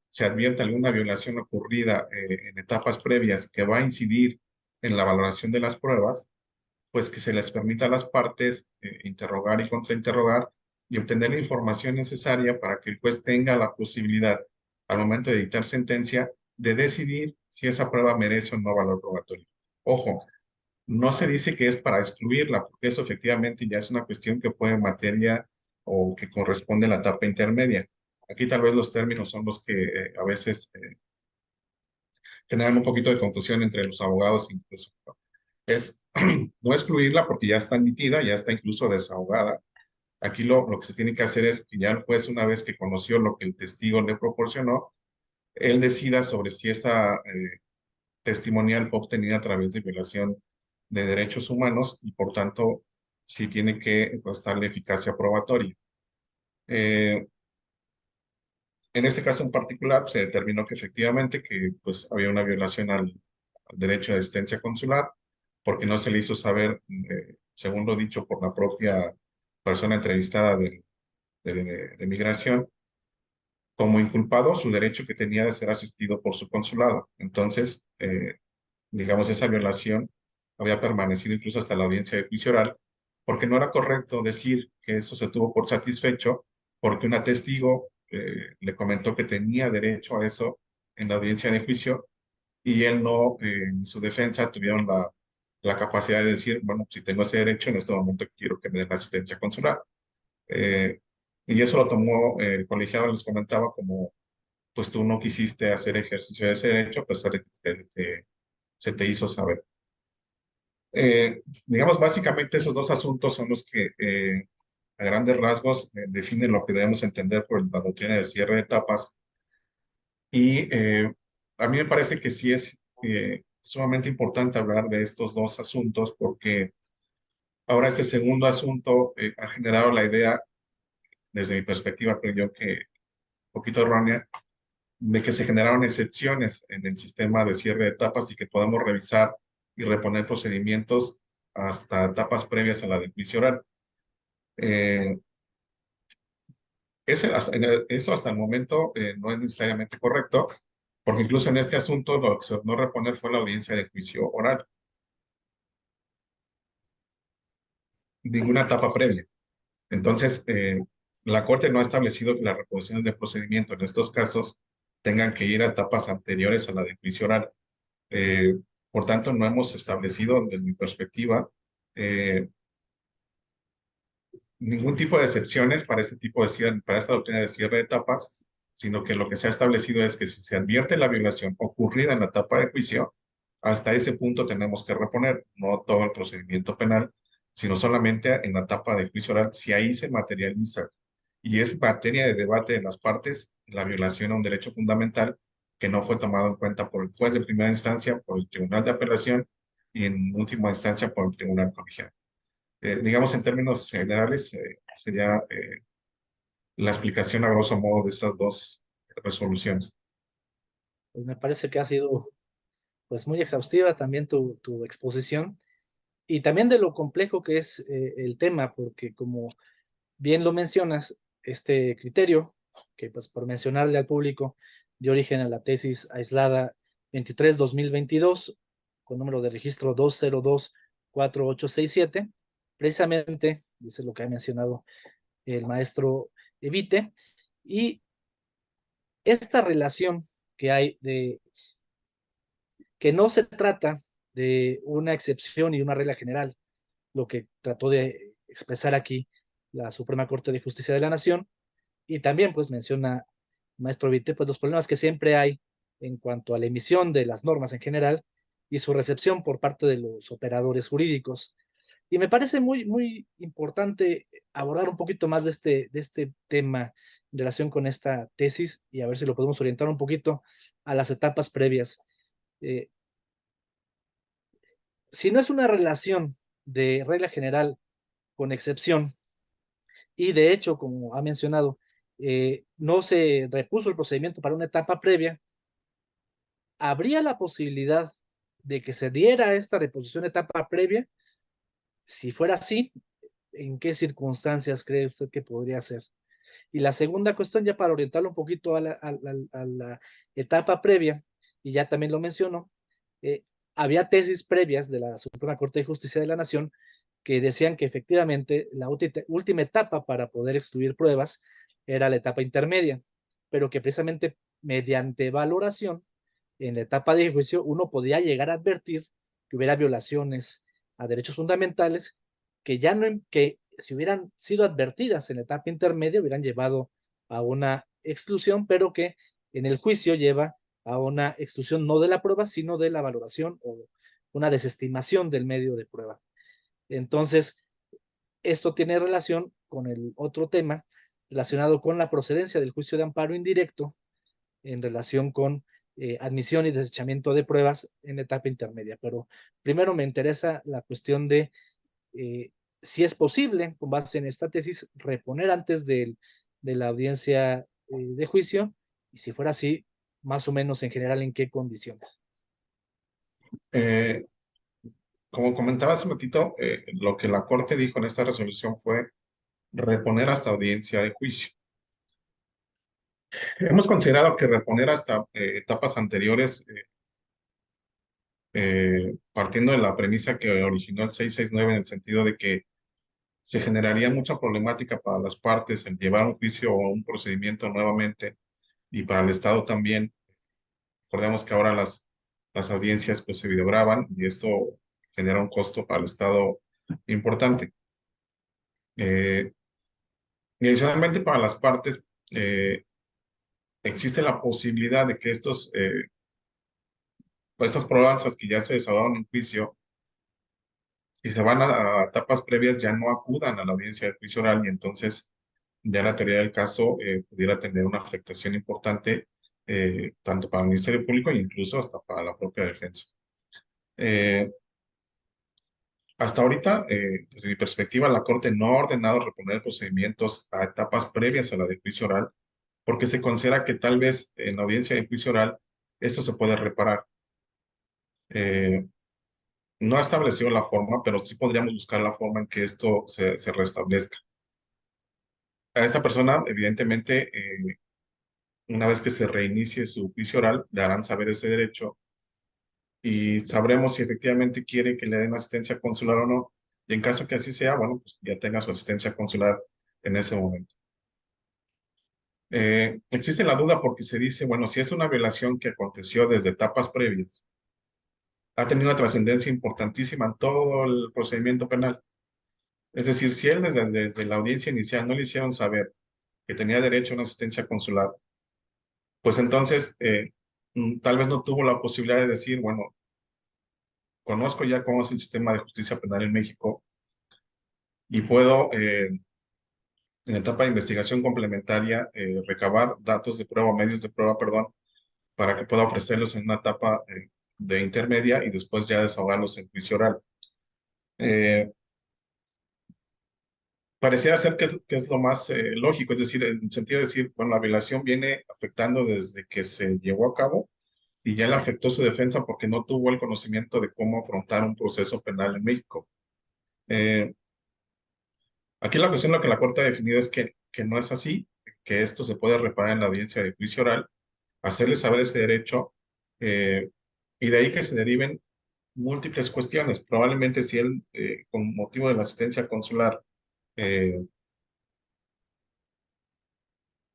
se advierte alguna violación ocurrida en etapas previas que va a incidir en la valoración de las pruebas, pues que se les permita a las partes interrogar y contrainterrogar y obtener la información necesaria para que el juez tenga la posibilidad, al momento de dictar sentencia, de decidir si esa prueba merece o no valor probatorio. Ojo, no se dice que es para excluirla, porque eso efectivamente ya es una cuestión que puede en materia o que corresponde a la etapa intermedia. Aquí tal vez los términos son los que a veces generan un poquito de confusión entre los abogados incluso. ¿No? Es no excluirla porque ya está admitida, ya está incluso desahogada. Aquí lo que se tiene que hacer es que ya el juez, una vez que conoció lo que el testigo le proporcionó, él decida sobre si esa testimonial fue obtenida a través de violación de derechos humanos y por tanto si tiene que prestarle eficacia probatoria. Eh, en este caso en particular se determinó que efectivamente que pues había una violación al derecho de asistencia consular porque no se le hizo saber, según lo dicho por la propia persona entrevistada de migración, como inculpado su derecho que tenía de ser asistido por su consulado. Entonces, digamos, esa violación había permanecido incluso hasta la audiencia de juicio oral, porque no era correcto decir que eso se tuvo por satisfecho, porque una testigo le comentó que tenía derecho a eso en la audiencia de juicio y él no, ni su defensa tuvieron la capacidad de decir, bueno, si tengo ese derecho, en este momento quiero que me den la asistencia consular. Eh, y eso lo tomó el colegiado, les comentaba, como pues tú no quisiste hacer ejercicio de ese derecho, a pesar de que se te hizo saber. Digamos, básicamente esos dos asuntos son los que a grandes rasgos definen lo que debemos entender por la doctrina de cierre de etapas. Y a mí me parece que sí es sumamente importante hablar de estos dos asuntos porque ahora este segundo asunto ha generado la idea, desde mi perspectiva, creo yo que un poquito errónea, de que se generaron excepciones en el sistema de cierre de etapas y que podamos revisar y reponer procedimientos hasta etapas previas a la de juicio oral. Eh, eso hasta el momento no es necesariamente correcto, porque incluso en este asunto lo que se ordenó reponer fue la audiencia de juicio oral, ninguna etapa previa. Entonces, la Corte no ha establecido que las reposiciones de procedimiento en estos casos tengan que ir a etapas anteriores a la de juicio oral. Eh, por tanto, no hemos establecido, desde mi perspectiva, eh, ningún tipo de excepciones para este tipo de cierre, para esta doctrina de cierre de etapas, sino que lo que se ha establecido es que si se advierte la violación ocurrida en la etapa de juicio, hasta ese punto tenemos que reponer, no todo el procedimiento penal, sino solamente en la etapa de juicio oral, si ahí se materializa y es materia de debate de las partes, la violación a un derecho fundamental, que no fue tomado en cuenta por el juez de primera instancia, por el Tribunal de Apelación y en última instancia por el Tribunal Colegiado. Digamos, en términos generales, sería la explicación a grosso modo de estas dos resoluciones. Pues me parece que ha sido pues muy exhaustiva también tu exposición y también de lo complejo que es el tema, porque como bien lo mencionas, este criterio, que pues por mencionarle al público, dio origen a la tesis aislada 23-2022, con número de registro 2024867, precisamente, dice lo que ha mencionado el maestro Evite, y esta relación que hay de que no se trata de una excepción y una regla general, lo que trató de expresar aquí la Suprema Corte de Justicia de la Nación, y también pues menciona maestro Vite, pues los problemas que siempre hay en cuanto a la emisión de las normas en general y su recepción por parte de los operadores jurídicos. Y me parece muy importante abordar un poquito más de este tema en relación con esta tesis y a ver si lo podemos orientar un poquito a las etapas previas. Eh, si no es una relación de regla general con excepción, y de hecho, como ha mencionado, no se repuso el procedimiento para una etapa previa, ¿habría la posibilidad de que se diera esta reposición etapa previa? Si fuera así, ¿en qué circunstancias cree usted que podría ser? Y la segunda cuestión, ya para orientarlo un poquito a la etapa previa, y ya también lo mencionó, eh, había tesis previas de la Suprema Corte de Justicia de la Nación que decían que efectivamente la última etapa para poder excluir pruebas era la etapa intermedia, pero que precisamente mediante valoración en la etapa de juicio uno podía llegar a advertir que hubiera violaciones a derechos fundamentales que ya no, que si hubieran sido advertidas en la etapa intermedia hubieran llevado a una exclusión, pero que en el juicio lleva a una exclusión no de la prueba, sino de la valoración o una desestimación del medio de prueba. Entonces, esto tiene relación con el otro tema relacionado con la procedencia del juicio de amparo indirecto en relación con admisión y desechamiento de pruebas en etapa intermedia. Pero primero me interesa la cuestión de si es posible, con base en esta tesis, reponer antes de la audiencia de juicio y si fuera así, más o menos en general, en qué condiciones. Eh, Como comentaba hace un ratito, lo que la Corte dijo en esta resolución fue reponer hasta audiencia de juicio. Hemos considerado que reponer hasta etapas anteriores, partiendo de la premisa que originó el 669 en el sentido de que se generaría mucha problemática para las partes en llevar un juicio o un procedimiento nuevamente y para el Estado también. Recordemos que ahora las audiencias pues se videograban y esto genera un costo para el Estado importante. Eh, y adicionalmente para las partes existe la posibilidad de que pues, estas probanzas que ya se desahogaron en juicio, si se van a etapas previas, ya no acudan a la audiencia de juicio oral y entonces ya la teoría del caso pudiera tener una afectación importante tanto para el Ministerio Público e incluso hasta para la propia defensa. Eh, Hasta ahorita, desde mi perspectiva, la Corte no ha ordenado reponer procedimientos a etapas previas a la de juicio oral, porque se considera que tal vez en la audiencia de juicio oral esto se puede reparar. Eh, no ha establecido la forma, pero sí podríamos buscar la forma en que esto se restablezca. A esta persona, evidentemente, una vez que se reinicie su juicio oral, le harán saber ese derecho y sabremos si efectivamente quiere que le den asistencia consular o no. Y en caso que así sea, bueno, pues ya tenga su asistencia consular en ese momento. Existe la duda porque se dice, bueno, si es una violación que aconteció desde etapas previas, ha tenido una trascendencia importantísima en todo el procedimiento penal. Es decir, si él desde la audiencia inicial no le hicieron saber que tenía derecho a una asistencia consular, pues entonces tal vez no tuvo la posibilidad de decir, bueno, conozco ya cómo es el sistema de justicia penal en México y puedo, en etapa de investigación complementaria, recabar datos de prueba, medios de prueba, perdón, para que pueda ofrecerlos en una etapa de intermedia y después ya desahogarlos en juicio oral. Eh, Pareciera ser que es lo más lógico, es decir, en el sentido de decir, bueno, la violación viene afectando desde que se llevó a cabo y ya le afectó su defensa porque no tuvo el conocimiento de cómo afrontar un proceso penal en México. Eh, Aquí la cuestión, lo que la Corte ha definido es que no es así, que esto se puede reparar en la audiencia de juicio oral, hacerle saber ese derecho, eh, y de ahí que se deriven múltiples cuestiones. Probablemente si él, con motivo de la asistencia consular, eh,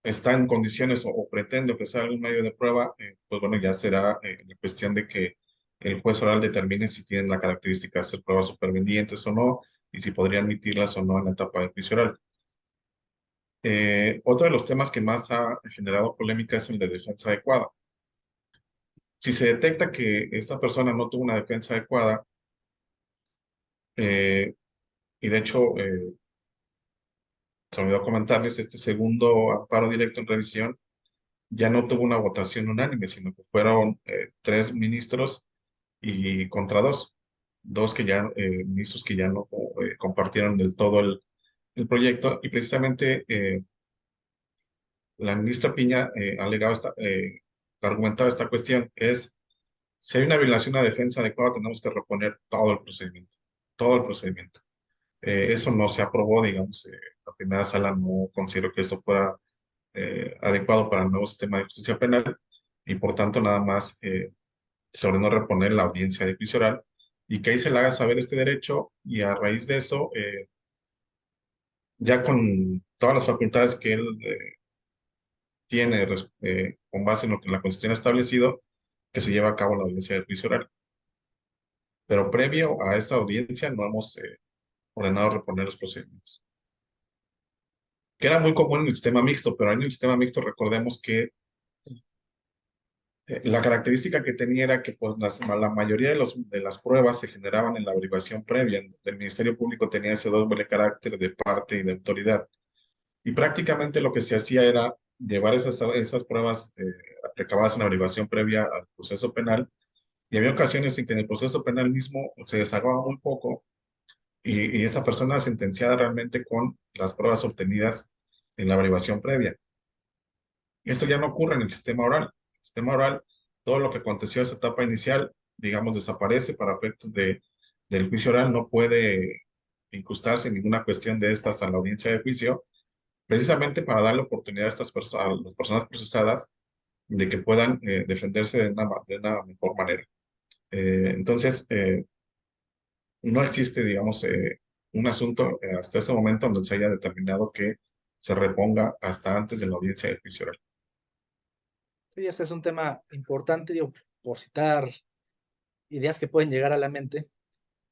está en condiciones o pretende ofrecer algún medio de prueba, pues bueno, ya será la cuestión de que el juez oral determine si tienen la característica de ser pruebas supervenientes o no, y si podría admitirlas o no en la etapa de juicio oral. Otro de los temas que más ha generado polémica es el de defensa adecuada. Si se detecta que esta persona no tuvo una defensa adecuada, eh, y de hecho, se me olvidó comentarles, este segundo amparo directo en revisión ya no tuvo una votación unánime, sino que fueron 3 ministros y contra dos que ya, ministros que ya no compartieron del todo el proyecto, y precisamente la ministra Piña argumentaba esta cuestión, es si hay una violación a defensa adecuada, tenemos que reponer todo el procedimiento. Eso no se aprobó, digamos, la primera sala no consideró que eso fuera adecuado para el nuevo sistema de justicia penal, y por tanto nada más se ordenó reponer la audiencia de juicio oral y que ahí se le haga saber este derecho, y a raíz de eso, ya con todas las facultades que él tiene con base en lo que la Constitución ha establecido, que se lleva a cabo la audiencia de juicio oral. Pero previo a esta audiencia no hemos ordenado reponer los procedimientos. Que era muy común en el sistema mixto, pero en el sistema mixto recordemos que la característica que tenía era que pues, la mayoría de las pruebas se generaban en la averiguación previa. El Ministerio Público tenía ese doble carácter de parte y de autoridad. Y prácticamente lo que se hacía era llevar esas pruebas recabadas en la averiguación previa al proceso penal. Y había ocasiones en que en el proceso penal mismo se desahogaba muy poco, y esa persona sentenciada realmente con las pruebas obtenidas en la averiguación previa. Esto ya no ocurre en el sistema oral. En el sistema oral, todo lo que aconteció en esa etapa inicial, digamos, desaparece para efectos del juicio oral, no puede incrustarse ninguna cuestión de estas a la audiencia de juicio, precisamente para darle oportunidad a a las personas procesadas de que puedan defenderse de una mejor manera. Entonces, no existe, digamos, un asunto hasta ese momento donde se haya determinado que se reponga hasta antes de la audiencia de juicio oral. Sí, este es un tema importante, digo, por citar ideas que pueden llegar a la mente,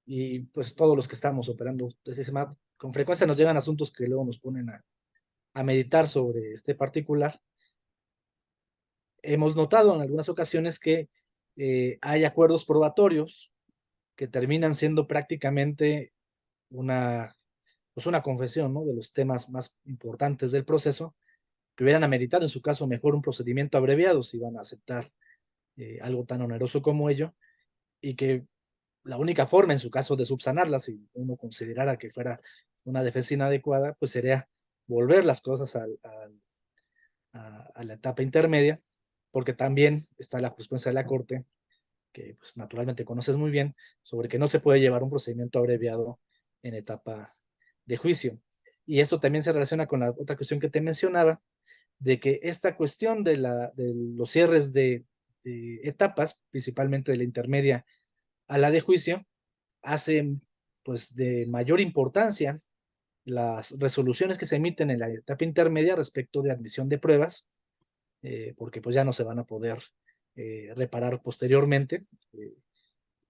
y pues todos los que estamos operando desde ese map, con frecuencia nos llegan asuntos que luego nos ponen a meditar sobre este particular. Hemos notado en algunas ocasiones que hay acuerdos probatorios que terminan siendo prácticamente una, pues una confesión, ¿no?, de los temas más importantes del proceso, que hubieran ameritado en su caso mejor un procedimiento abreviado si van a aceptar algo tan oneroso como ello, y que la única forma en su caso de subsanarla, si uno considerara que fuera una defensa inadecuada, pues sería volver las cosas a la etapa intermedia, porque también está la jurisprudencia de la Corte, que pues naturalmente conoces muy bien, sobre que no se puede llevar un procedimiento abreviado en etapa de juicio. Y esto también se relaciona con la otra cuestión que te mencionaba, de que esta cuestión de los cierres de etapas, principalmente de la intermedia a la de juicio, hace pues de mayor importancia las resoluciones que se emiten en la etapa intermedia respecto de admisión de pruebas, porque pues ya no se van a poder reparar posteriormente.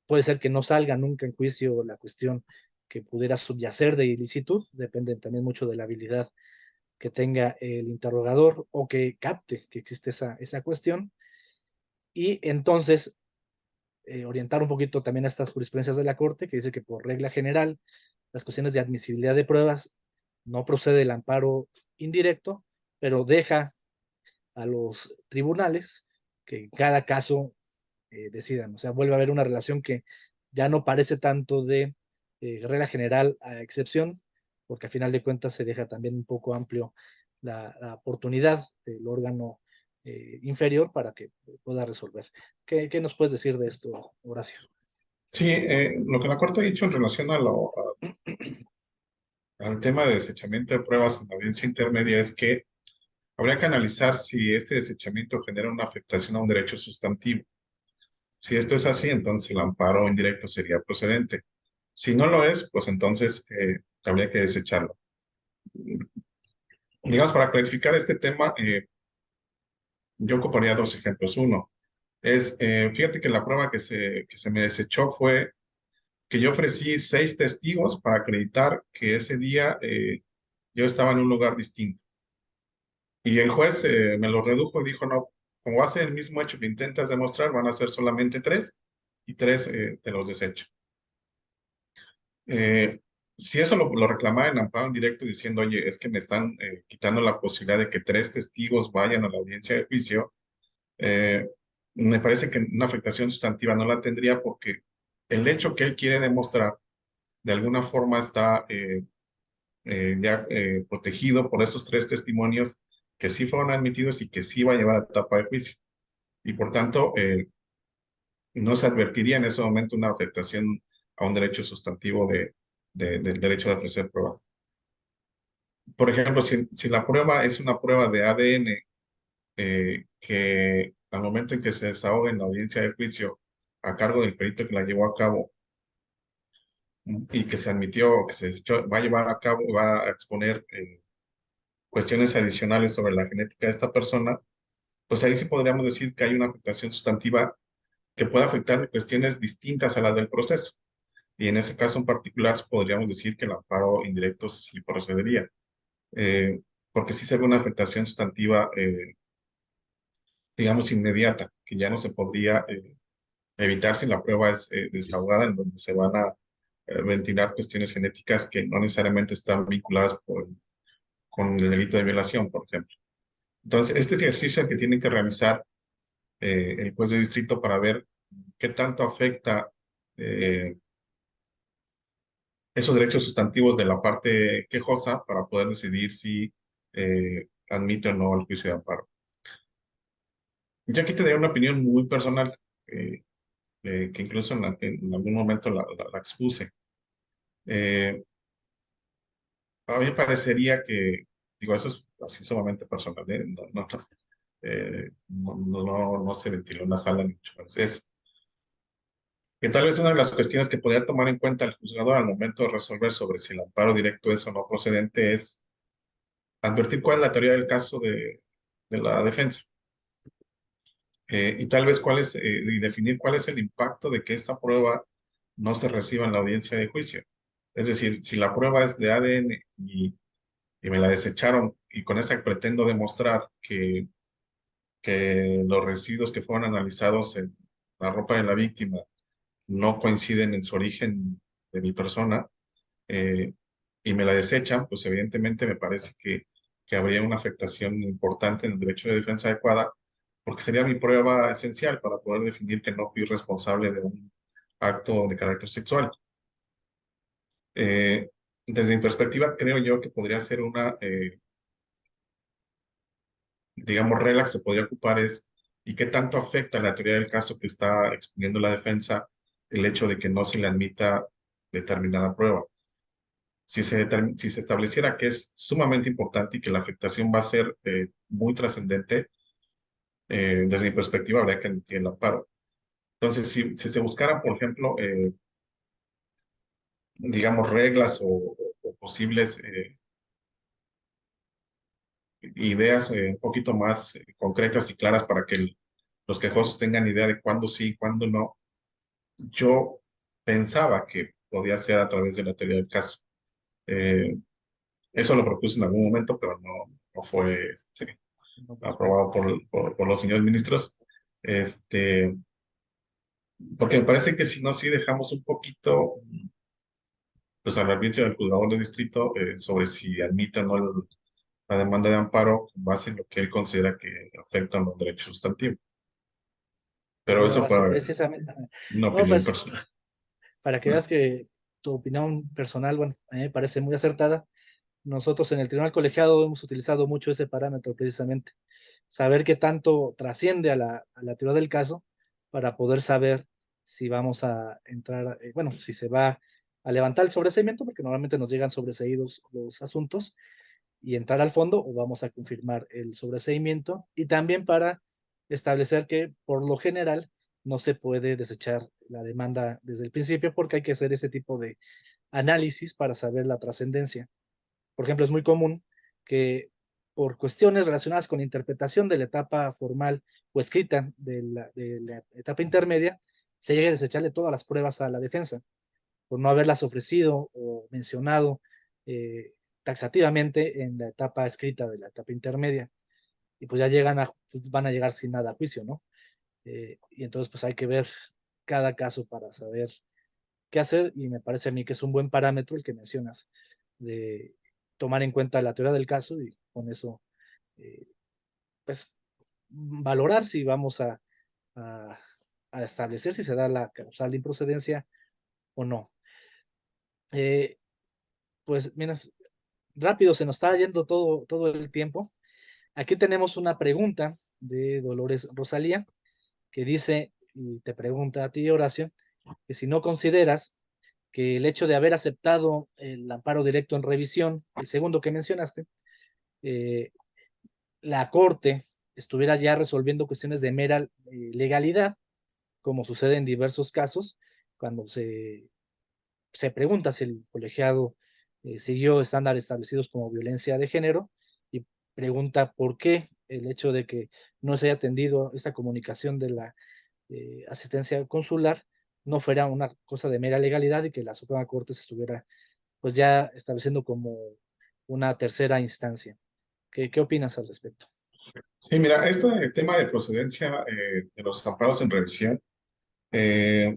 Puede ser que no salga nunca en juicio la cuestión que pudiera subyacer de ilicitud, depende también mucho de la habilidad que tenga el interrogador o que capte que existe esa cuestión, y entonces orientar un poquito también a estas jurisprudencias de la Corte, que dice que por regla general las cuestiones de admisibilidad de pruebas no procede el amparo indirecto, pero deja a los tribunales que en cada caso decidan. O sea, vuelve a haber una relación que ya no parece tanto de regla general a excepción, porque a final de cuentas se deja también un poco amplio la oportunidad del órgano inferior para que pueda resolver. ¿Qué nos puedes decir de esto, Horacio? Sí, lo que la Corte ha dicho en relación al tema de desechamiento de pruebas en la audiencia intermedia es que habría que analizar si este desechamiento genera una afectación a un derecho sustantivo. Si esto es así, entonces el amparo indirecto sería procedente. Si no lo es, pues entonces habría que desecharlo. Digamos, para clarificar este tema, yo ocuparía dos ejemplos. Uno es, fíjate que la prueba que se me desechó fue que yo ofrecí 6 testigos para acreditar que ese día yo estaba en un lugar distinto. Y el juez me lo redujo y dijo, no, como va a ser el mismo hecho que intentas demostrar, van a ser solamente 3 y 3 te los desecho. Eh, si eso lo reclamaba en amparo en directo diciendo, oye, es que me están quitando la posibilidad de que 3 testigos vayan a la audiencia de juicio, eh, me parece que una afectación sustantiva no la tendría porque el hecho que él quiere demostrar de alguna forma está ya protegido por esos 3 testimonios que sí fueron admitidos y que sí va a llevar a etapa de juicio. Y por tanto, no se advertiría en ese momento una afectación a un derecho sustantivo del derecho de ofrecer pruebas. Por ejemplo, si la prueba es una prueba de ADN que al momento en que se desahoga en la audiencia de juicio a cargo del perito que la llevó a cabo y que se admitió, que se desechó, va a llevar a cabo, va a exponer cuestiones adicionales sobre la genética de esta persona, pues ahí sí podríamos decir que hay una afectación sustantiva que puede afectar cuestiones distintas a las del proceso. Y en ese caso en particular podríamos decir que el amparo indirecto sí procedería, eh, porque sí se ve una afectación sustantiva, digamos, inmediata, que ya no se podría evitar si la prueba es desahogada, en donde se van a ventilar cuestiones genéticas que no necesariamente están vinculadas con el delito de violación, por ejemplo. Entonces, este ejercicio que tiene que realizar el juez de distrito para ver qué tanto afecta esos derechos sustantivos de la parte quejosa para poder decidir si admite o no el juicio de amparo. Yo aquí te daría una opinión muy personal, eh, que incluso en algún momento la expuse. Eh, a mí me parecería que, digo, eso es así sumamente personal, no se ventiló en la sala ni mucho menos. Es que tal vez una de las cuestiones que podría tomar en cuenta el juzgador al momento de resolver sobre si el amparo directo es o no procedente es advertir cuál es la teoría del caso de la defensa y tal vez y definir cuál es el impacto de que esta prueba no se reciba en la audiencia de juicio. Es decir, si la prueba es de ADN y me la desecharon y con esa pretendo demostrar que los residuos que fueron analizados en la ropa de la víctima no coinciden en su origen de mi persona, eh, y me la desechan, pues evidentemente me parece que habría una afectación importante en el derecho de defensa adecuada, porque sería mi prueba esencial para poder definir que no fui responsable de un acto de carácter sexual. Eh, Desde mi perspectiva, creo yo que podría ser una, digamos, regla que se podría ocupar es, ¿y qué tanto afecta la teoría del caso que está exponiendo la defensa el hecho de que no se le admita determinada prueba? Si se estableciera que es sumamente importante y que la afectación va a ser muy trascendente, desde mi perspectiva habría que admitir el amparo. Entonces, si se buscaran, por ejemplo, digamos, reglas o posibles ideas un poquito más concretas y claras para que los quejosos tengan idea de cuándo sí y cuándo no, yo pensaba que podía ser a través de la teoría del caso. Eh, Eso lo propuse en algún momento, pero no fue No prosperó. aprobado por los señores ministros, este, porque me parece que si no, sí dejamos un poquito, pues al arbitrio del juzgador de distrito sobre si admite o no la demanda de amparo con base en lo que él considera que afecta a los derechos sustantivos. pero No, eso fue precisamente. una No, opinión pues personal. para que veas que tu opinión personal, bueno, a mí me parece muy acertada. Nosotros en el tribunal colegiado hemos utilizado mucho ese parámetro precisamente, saber qué tanto trasciende a la teoría del caso para poder saber si vamos a entrar, bueno, si se va a levantar el sobreseimiento, porque normalmente nos llegan sobreseídos los asuntos, y entrar al fondo o vamos a confirmar el sobreseimiento, y también para establecer que por lo general no se puede desechar la demanda desde el principio porque hay que hacer ese tipo de análisis para saber la trascendencia. Por ejemplo, es muy común que por cuestiones relacionadas con la interpretación de la etapa formal o escrita de la etapa intermedia, se llegue a desecharle todas las pruebas a la defensa por no haberlas ofrecido o mencionado eh, taxativamente en la etapa escrita de la etapa intermedia. Y pues ya pues van a llegar sin nada a juicio, ¿no? Y entonces pues hay que ver cada caso para saber qué hacer, y me parece a mí que es un buen parámetro el que mencionas, de tomar en cuenta la teoría del caso y con eso, eh, pues, valorar si vamos a, a establecer si se da la causal de improcedencia o no. Eh, pues, mira, rápido se nos está yendo todo el tiempo. Aquí tenemos una pregunta de Dolores Rosalía que dice, y te pregunta a ti, Horacio, que si no consideras que el hecho de haber aceptado el amparo directo en revisión, el segundo que mencionaste, eh, la Corte estuviera ya resolviendo cuestiones de mera legalidad, como sucede en diversos casos, cuando se pregunta si el colegiado siguió estándares establecidos como violencia de género, y pregunta por qué el hecho de que no se haya atendido esta comunicación de la asistencia consular no fuera una cosa de mera legalidad y que la Suprema Corte se estuviera pues ya estableciendo como una tercera instancia. ¿Qué opinas al respecto? Sí, mira, este tema de procedencia de los amparos en revisión, eh,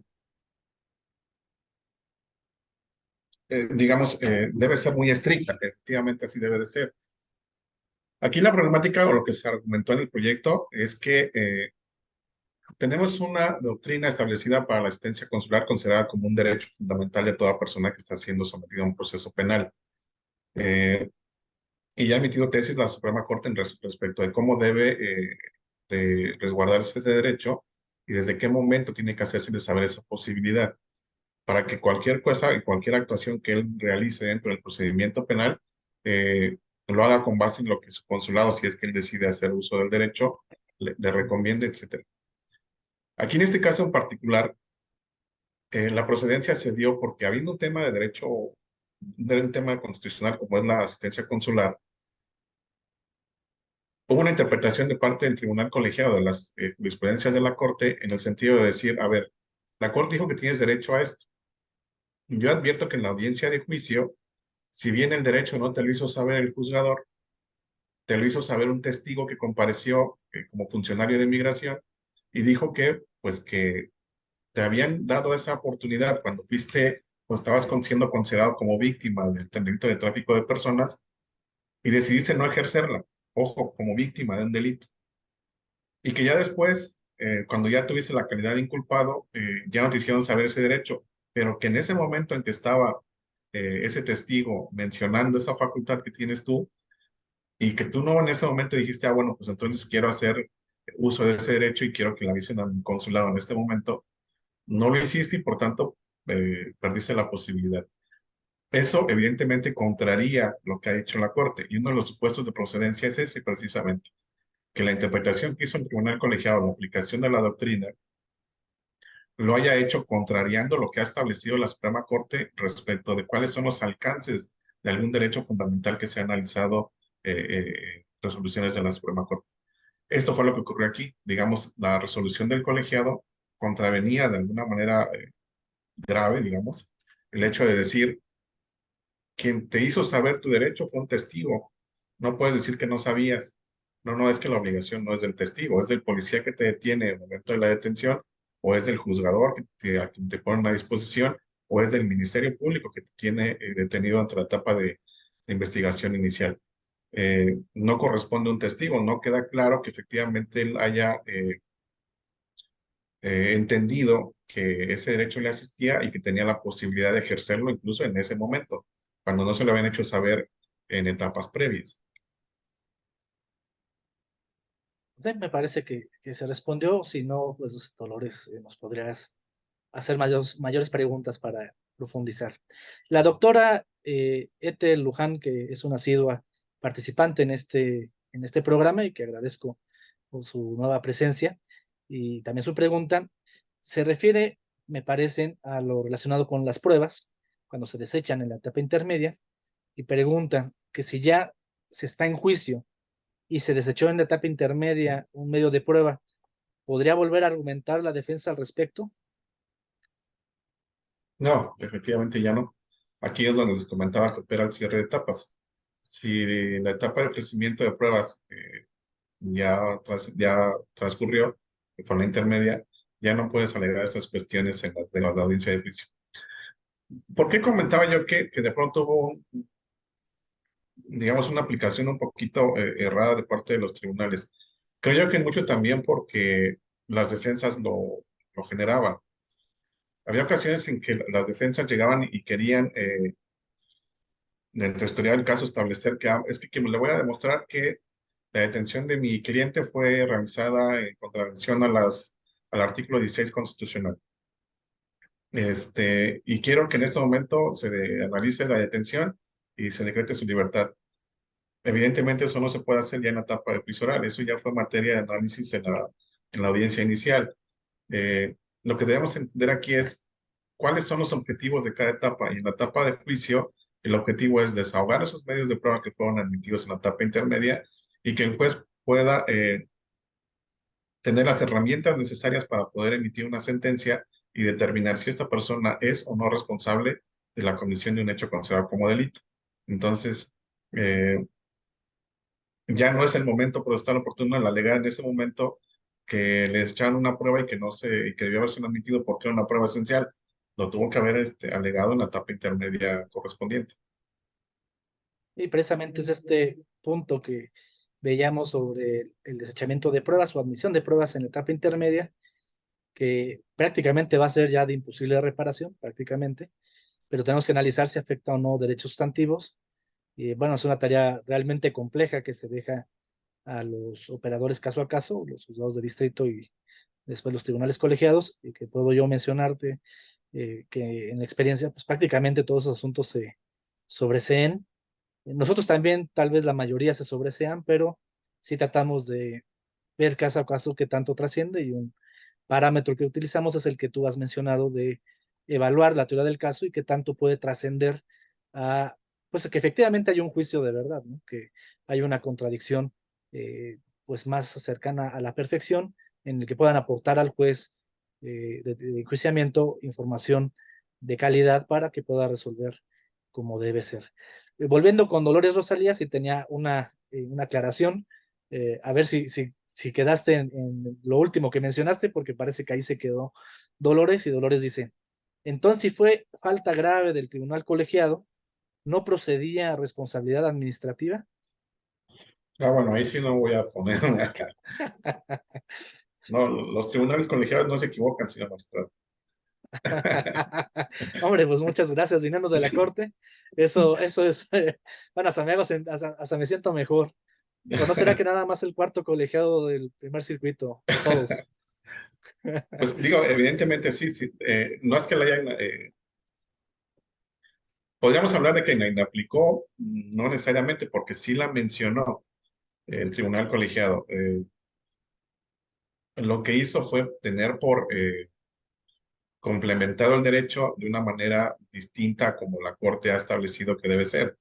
digamos, debe ser muy estricta, efectivamente así debe de ser. Aquí la problemática o lo que se argumentó en el proyecto es que tenemos una doctrina establecida para la asistencia consular considerada como un derecho fundamental de toda persona que está siendo sometida a un proceso penal. Eh, y ya ha emitido tesis la Suprema Corte respecto de cómo debe de resguardarse ese derecho y desde qué momento tiene que hacerse de saber esa posibilidad para que cualquier cosa y cualquier actuación que él realice dentro del procedimiento penal lo haga con base en lo que su consulado, si es que él decide hacer uso del derecho, le recomiende, etcétera. Aquí en este caso en particular, la procedencia se dio porque habiendo un tema de derecho, un tema constitucional como es la asistencia consular, hubo una interpretación de parte del tribunal colegiado de las jurisprudencias de la Corte en el sentido de decir, a ver, la Corte dijo que tienes derecho a esto. Yo advierto que en la audiencia de juicio, si bien el derecho no te lo hizo saber el juzgador, te lo hizo saber un testigo que compareció como funcionario de migración y dijo que, pues, que te habían dado esa oportunidad cuando fuiste o estabas siendo considerado como víctima del delito de tráfico de personas y decidiste no ejercerla, ojo, como víctima de un delito. Y que ya después, cuando ya tuviste la calidad de inculpado, ya no te hicieron saber ese derecho, pero que en ese momento en que estaba ese testigo mencionando esa facultad que tienes tú y que tú no en ese momento dijiste, ah, bueno, pues entonces quiero hacer uso de ese derecho y quiero que la avisen a mi consulado en este momento, no lo hiciste y por tanto perdiste la posibilidad. Eso evidentemente contraría lo que ha dicho la Corte y uno de los supuestos de procedencia es ese precisamente, que la interpretación que hizo el tribunal colegiado, la aplicación de la doctrina, lo haya hecho contrariando lo que ha establecido la Suprema Corte respecto de cuáles son los alcances de algún derecho fundamental que se ha analizado resoluciones de la Suprema Corte. Esto fue lo que ocurrió aquí. Digamos, la resolución del colegiado contravenía de alguna manera grave, digamos, el hecho de decir, quien te hizo saber tu derecho fue un testigo. No puedes decir que no sabías. No, no, es que la obligación no es del testigo, es del policía que te detiene en el momento de la detención, o es del juzgador a quien te pone a disposición, o es del Ministerio Público que te tiene detenido ante la etapa de investigación inicial. No corresponde a un testigo, no queda claro que efectivamente él haya entendido que ese derecho le asistía y que tenía la posibilidad de ejercerlo incluso en ese momento, cuando no se lo habían hecho saber en etapas previas. Me parece que se respondió. Si no, pues Dolores, nos podrías hacer mayores preguntas para profundizar. La doctora Ethel Luján, que es una asidua participante en este programa y que agradezco por su nueva presencia y también su pregunta, se refiere, me parecen, a lo relacionado con las pruebas, cuando se desechan en la etapa intermedia, y pregunta que si ya se está en juicio y se desechó en la etapa intermedia un medio de prueba, ¿podría volver a argumentar la defensa al respecto? No, efectivamente ya no. Aquí es donde les comentaba que opera el cierre de etapas. Si la etapa de ofrecimiento de pruebas ya transcurrió, que fue la intermedia, ya no puedes alegar esas cuestiones de la audiencia de juicio. ¿Por qué comentaba yo que de pronto hubo, digamos, una aplicación un poquito errada de parte de los tribunales? Creo yo que mucho también porque las defensas lo generaban. Había ocasiones en que las defensas llegaban y querían, dentro de historial del caso, establecer es que le voy a demostrar que la detención de mi cliente fue realizada en contravención al artículo 16 constitucional. Y quiero que en este momento analice la detención y se decrete su libertad. Evidentemente eso no se puede hacer ya en la etapa de juicio oral, eso ya fue materia de análisis en la audiencia inicial. Lo que debemos entender aquí es cuáles son los objetivos de cada etapa, y en la etapa de juicio el objetivo es desahogar esos medios de prueba que fueron admitidos en la etapa intermedia y que el juez pueda tener las herramientas necesarias para poder emitir una sentencia y determinar si esta persona es o no responsable de la comisión de un hecho considerado como delito. Entonces, eh, ya no es el momento procesal oportuno al alegar en ese momento que les echaron una prueba y que debió haber sido admitido porque era una prueba esencial. Lo tuvo que haber alegado en la etapa intermedia correspondiente. Y precisamente es este punto que veíamos sobre el desechamiento de pruebas o admisión de pruebas en la etapa intermedia, que prácticamente va a ser ya de imposible reparación, prácticamente, pero tenemos que analizar si afecta o no derechos sustantivos. Y bueno, es una tarea realmente compleja que se deja a los operadores caso a caso, los juzgados de distrito y después los tribunales colegiados, y que puedo yo mencionarte que en la experiencia, pues prácticamente todos esos asuntos se sobreseen. Nosotros también, tal vez la mayoría se sobresean, pero sí tratamos de ver caso a caso qué tanto trasciende, y un parámetro que utilizamos es el que tú has mencionado de evaluar la teoría del caso y qué tanto puede trascender a, pues que efectivamente hay un juicio de verdad, ¿no? Que hay una contradicción pues más cercana a la perfección, en el que puedan aportar al juez de enjuiciamiento información de calidad para que pueda resolver como debe ser. Volviendo con Dolores Rosalía, si tenía una aclaración, a ver si quedaste en lo último que mencionaste, porque parece que ahí se quedó Dolores, y Dolores dice, entonces si fue falta grave del tribunal colegiado, ¿no procedía a responsabilidad administrativa? Bueno, ahí sí no voy a ponerme acá. No, los tribunales colegiados no se equivocan, señor magistrado. Hombre, pues muchas gracias, viniendo de la corte. Eso es, bueno, hasta me siento mejor. ¿O no será que nada más el cuarto colegiado del primer circuito, o todos? Pues digo, evidentemente sí, sí, no es que la hayan, podríamos hablar de que la inaplicó, no necesariamente, porque sí la mencionó el tribunal colegiado. Lo que hizo fue tener por complementado el derecho de una manera distinta como la Corte ha establecido que debe ser.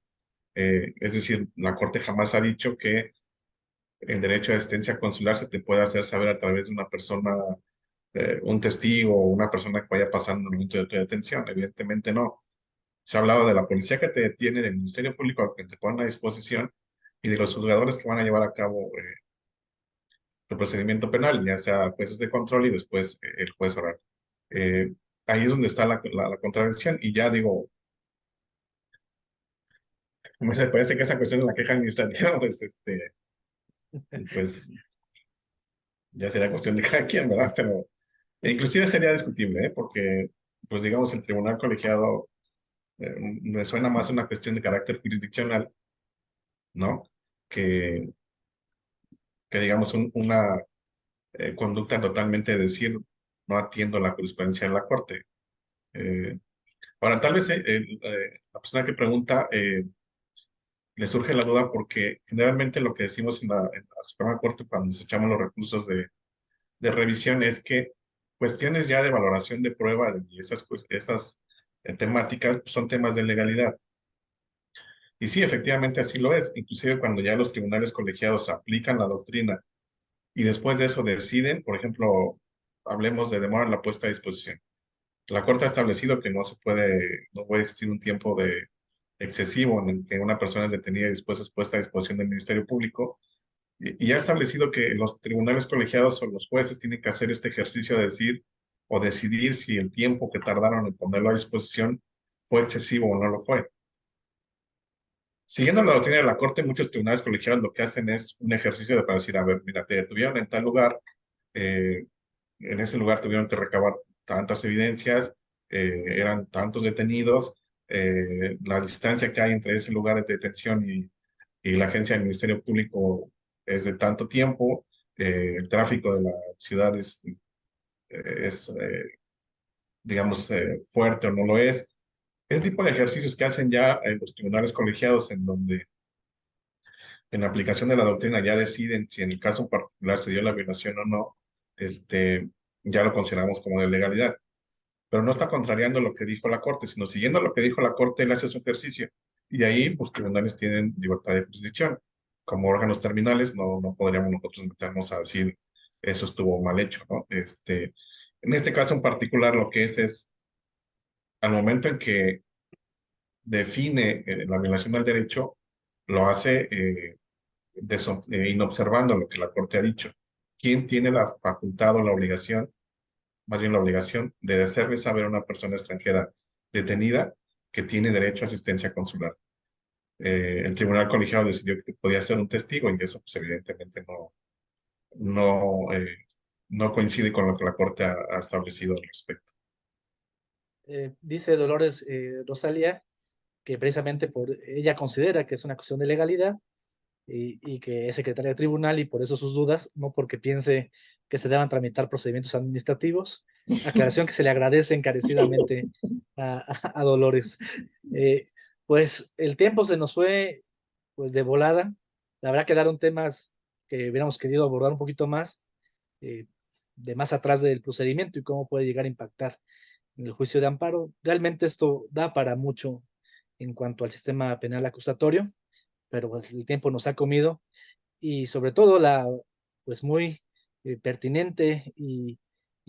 Es decir, la Corte jamás ha dicho que el derecho de asistencia consular se te puede hacer saber a través de una persona, un testigo o una persona que vaya pasando en el momento de tu detención. Evidentemente no. Se ha hablado de la policía que te detiene, del Ministerio Público que te pone a disposición y de los juzgadores que van a llevar a cabo el procedimiento penal, ya sea jueces de control y después el juez oral. Eh, Ahí es donde está la contradicción. Y ya digo, me parece que esa cuestión de la queja administrativa, pues, pues ya será cuestión de cada quien, ¿verdad? E inclusive sería discutible, ¿eh? Porque, pues digamos, el tribunal colegiado me suena más una cuestión de carácter jurisdiccional, ¿no? Que, que digamos, una conducta totalmente de decir, no atiendo la jurisprudencia de la Corte. Eh, Ahora, tal vez la persona que pregunta le surge la duda porque generalmente lo que decimos en la Suprema Corte cuando desechamos los recursos de revisión es que cuestiones ya de valoración de prueba y esas temáticas pues, son temas de legalidad. Y sí, efectivamente así lo es. Inclusive cuando ya los tribunales colegiados aplican la doctrina y después de eso deciden, por ejemplo, hablemos de demora en la puesta a disposición. La Corte ha establecido que no puede existir un tiempo de excesivo en el que una persona es detenida y después es puesta a disposición del Ministerio Público. Y ha establecido que los tribunales colegiados o los jueces tienen que hacer este ejercicio de decir o decidir si el tiempo que tardaron en ponerlo a disposición fue excesivo o no lo fue. Siguiendo la doctrina de la Corte, muchos tribunales colegiados lo que hacen es un ejercicio de para decir, a ver, mira, te detuvieron en tal lugar, eh, en ese lugar tuvieron que recabar tantas evidencias, eran tantos detenidos, la distancia que hay entre ese lugar de detención y la agencia del Ministerio Público es de tanto tiempo, el tráfico de la ciudad es digamos, fuerte o no lo es. Ese tipo de ejercicios que hacen ya los tribunales colegiados en donde en la aplicación de la doctrina ya deciden si en el caso particular se dio la violación o no, este, ya lo consideramos como de legalidad. Pero no está contrariando lo que dijo la Corte, sino siguiendo lo que dijo la Corte, él hace su ejercicio. Y ahí, pues, tribunales tienen libertad de jurisdicción. Como órganos terminales, no podríamos nosotros meternos a decir eso estuvo mal hecho, ¿no? En este caso en particular, lo que es al momento en que define la violación al derecho, lo hace inobservando lo que la Corte ha dicho. ¿Quién tiene la facultad o la obligación, más bien la obligación, de hacerle saber a una persona extranjera detenida que tiene derecho a asistencia consular? El tribunal colegiado decidió que podía ser un testigo y eso pues evidentemente no, no coincide con lo que la Corte ha establecido al respecto. Dice Dolores Rosalia que precisamente por ella considera que es una cuestión de legalidad y que es secretaria de tribunal y por eso sus dudas, no porque piense que se deban tramitar procedimientos administrativos. Aclaración que se le agradece encarecidamente a Dolores. Eh, pues el tiempo se nos fue pues de volada. La verdad quedaron temas que hubiéramos querido abordar un poquito más, eh, de más atrás del procedimiento y cómo puede llegar a impactar en el juicio de amparo. Realmente esto da para mucho en cuanto al sistema penal acusatorio, pero pues el tiempo nos ha comido y sobre todo la pues muy pertinente y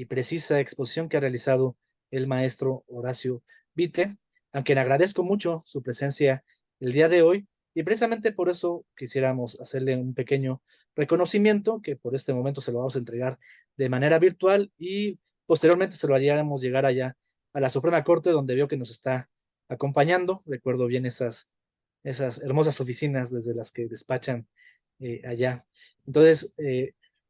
precisa exposición que ha realizado el maestro Horacio Vite, a quien agradezco mucho su presencia el día de hoy y precisamente por eso quisiéramos hacerle un pequeño reconocimiento que por este momento se lo vamos a entregar de manera virtual y posteriormente se lo haríamos llegar allá a la Suprema Corte donde veo que nos está acompañando. Recuerdo bien esas hermosas oficinas desde las que despachan allá. Entonces,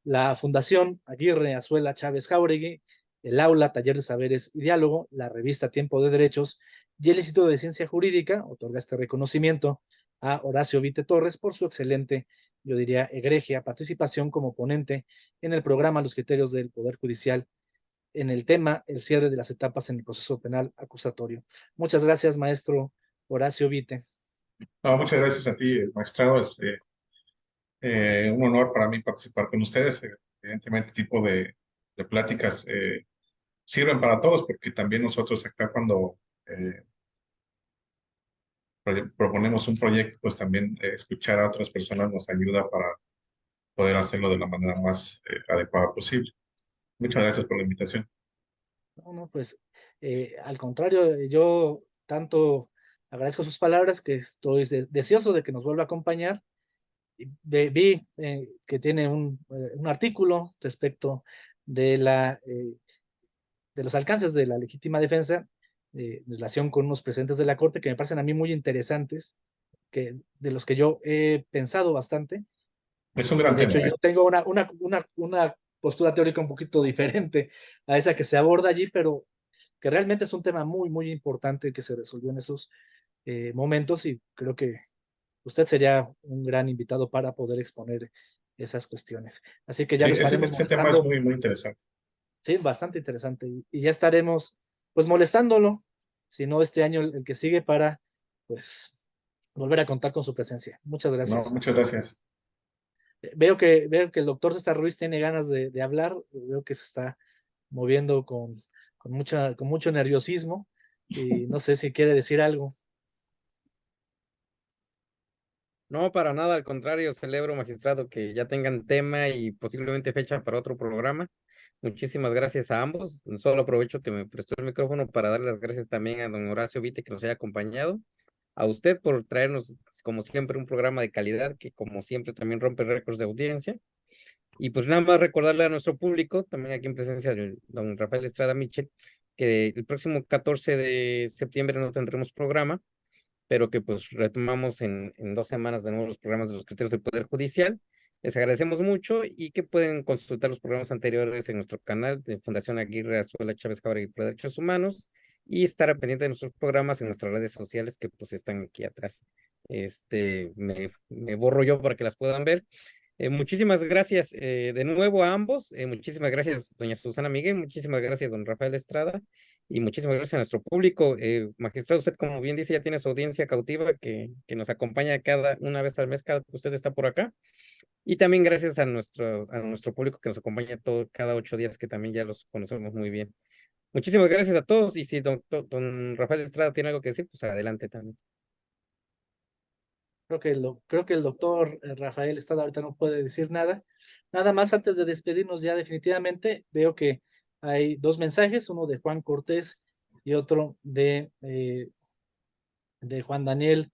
la Fundación Aguirre Azuela Chávez Jauregui, el Aula Taller de Saberes y Diálogo, la revista Tiempo de Derechos y el Instituto de Ciencia Jurídica otorga este reconocimiento a Horacio Vite Torres por su excelente, yo diría, egregia participación como ponente en el programa Los Criterios del Poder Judicial en el tema el cierre de las etapas en el proceso penal acusatorio. Muchas gracias, maestro Horacio Vite. No, muchas gracias a ti, magistrado. Un honor para mí participar con ustedes. Evidentemente, este tipo de pláticas sirven para todos porque también nosotros acá cuando proponemos un proyecto, pues también escuchar a otras personas nos ayuda para poder hacerlo de la manera más adecuada posible. Muchas gracias por la invitación. No, no, pues al contrario, yo tanto agradezco sus palabras que estoy deseoso de que nos vuelva a acompañar. Vi que tiene un artículo respecto de, de los alcances de la legítima defensa en relación con unos presentes de la Corte que me parecen a mí muy interesantes, de los que yo he pensado bastante. Es un gran De hecho, tema, yo ¿eh? tengo una postura teórica un poquito diferente a esa que se aborda allí, pero que realmente es un tema muy, muy importante que se resolvió en esos momentos y creo que usted sería un gran invitado para poder exponer esas cuestiones. Así que ya Sí, lo estaremos ese tema es molestando. muy, muy interesante. Sí, bastante interesante. Y ya estaremos, pues, molestándolo, si no este año el que sigue, para, pues, volver a contar con su presencia. Muchas No, gracias. muchas gracias. Veo que el doctor César Ruiz tiene ganas de hablar, veo que se está moviendo con mucho nerviosismo y no sé si quiere decir algo. No, para nada, al contrario, celebro, magistrado, que ya tengan tema y posiblemente fecha para otro programa. Muchísimas gracias a ambos. Solo aprovecho que me prestó el micrófono para darle las gracias también a don Horacio Vite que nos haya acompañado. A usted por traernos, como siempre, un programa de calidad que, como siempre, también rompe récords de audiencia. Y pues nada más recordarle a nuestro público, también aquí en presencia del don Rafael Estrada Michel, que el próximo 14 de septiembre no tendremos programa, pero que pues retomamos en 2 semanas de nuevo los programas de los criterios del Poder Judicial. Les agradecemos mucho y que pueden consultar los programas anteriores en nuestro canal de Fundación Aguirre Azuela Chávez Jauregui por Derechos Humanos y estar al pendiente de nuestros programas en nuestras redes sociales que pues están aquí atrás. Me borro yo para que las puedan ver. Muchísimas gracias de nuevo a ambos. Muchísimas gracias, doña Susana Miguel. Muchísimas gracias, don Rafael Estrada. Y muchísimas gracias a nuestro público. Magistrado, usted, como bien dice, ya tiene su audiencia cautiva que nos acompaña una vez al mes cada que usted está por acá. Y también gracias a nuestro público que nos acompaña cada 8 días, que también ya los conocemos muy bien. Muchísimas gracias a todos. Y si don Rafael Estrada tiene algo que decir, pues adelante también. Creo que el doctor Rafael Estrada ahorita no puede decir nada. Nada más antes de despedirnos ya definitivamente, veo que hay dos mensajes, uno de Juan Cortés y otro de Juan Daniel,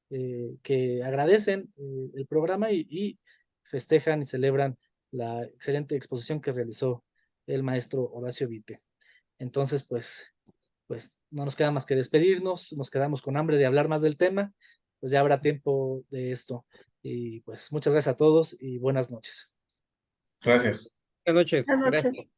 que agradecen el programa y festejan y celebran la excelente exposición que realizó el maestro Horacio Vite. Entonces, pues no nos queda más que despedirnos, nos quedamos con hambre de hablar más del tema, pues ya habrá tiempo de esto. Y pues muchas gracias a todos y buenas noches. Gracias. Buenas noches. Buenas noches. Gracias.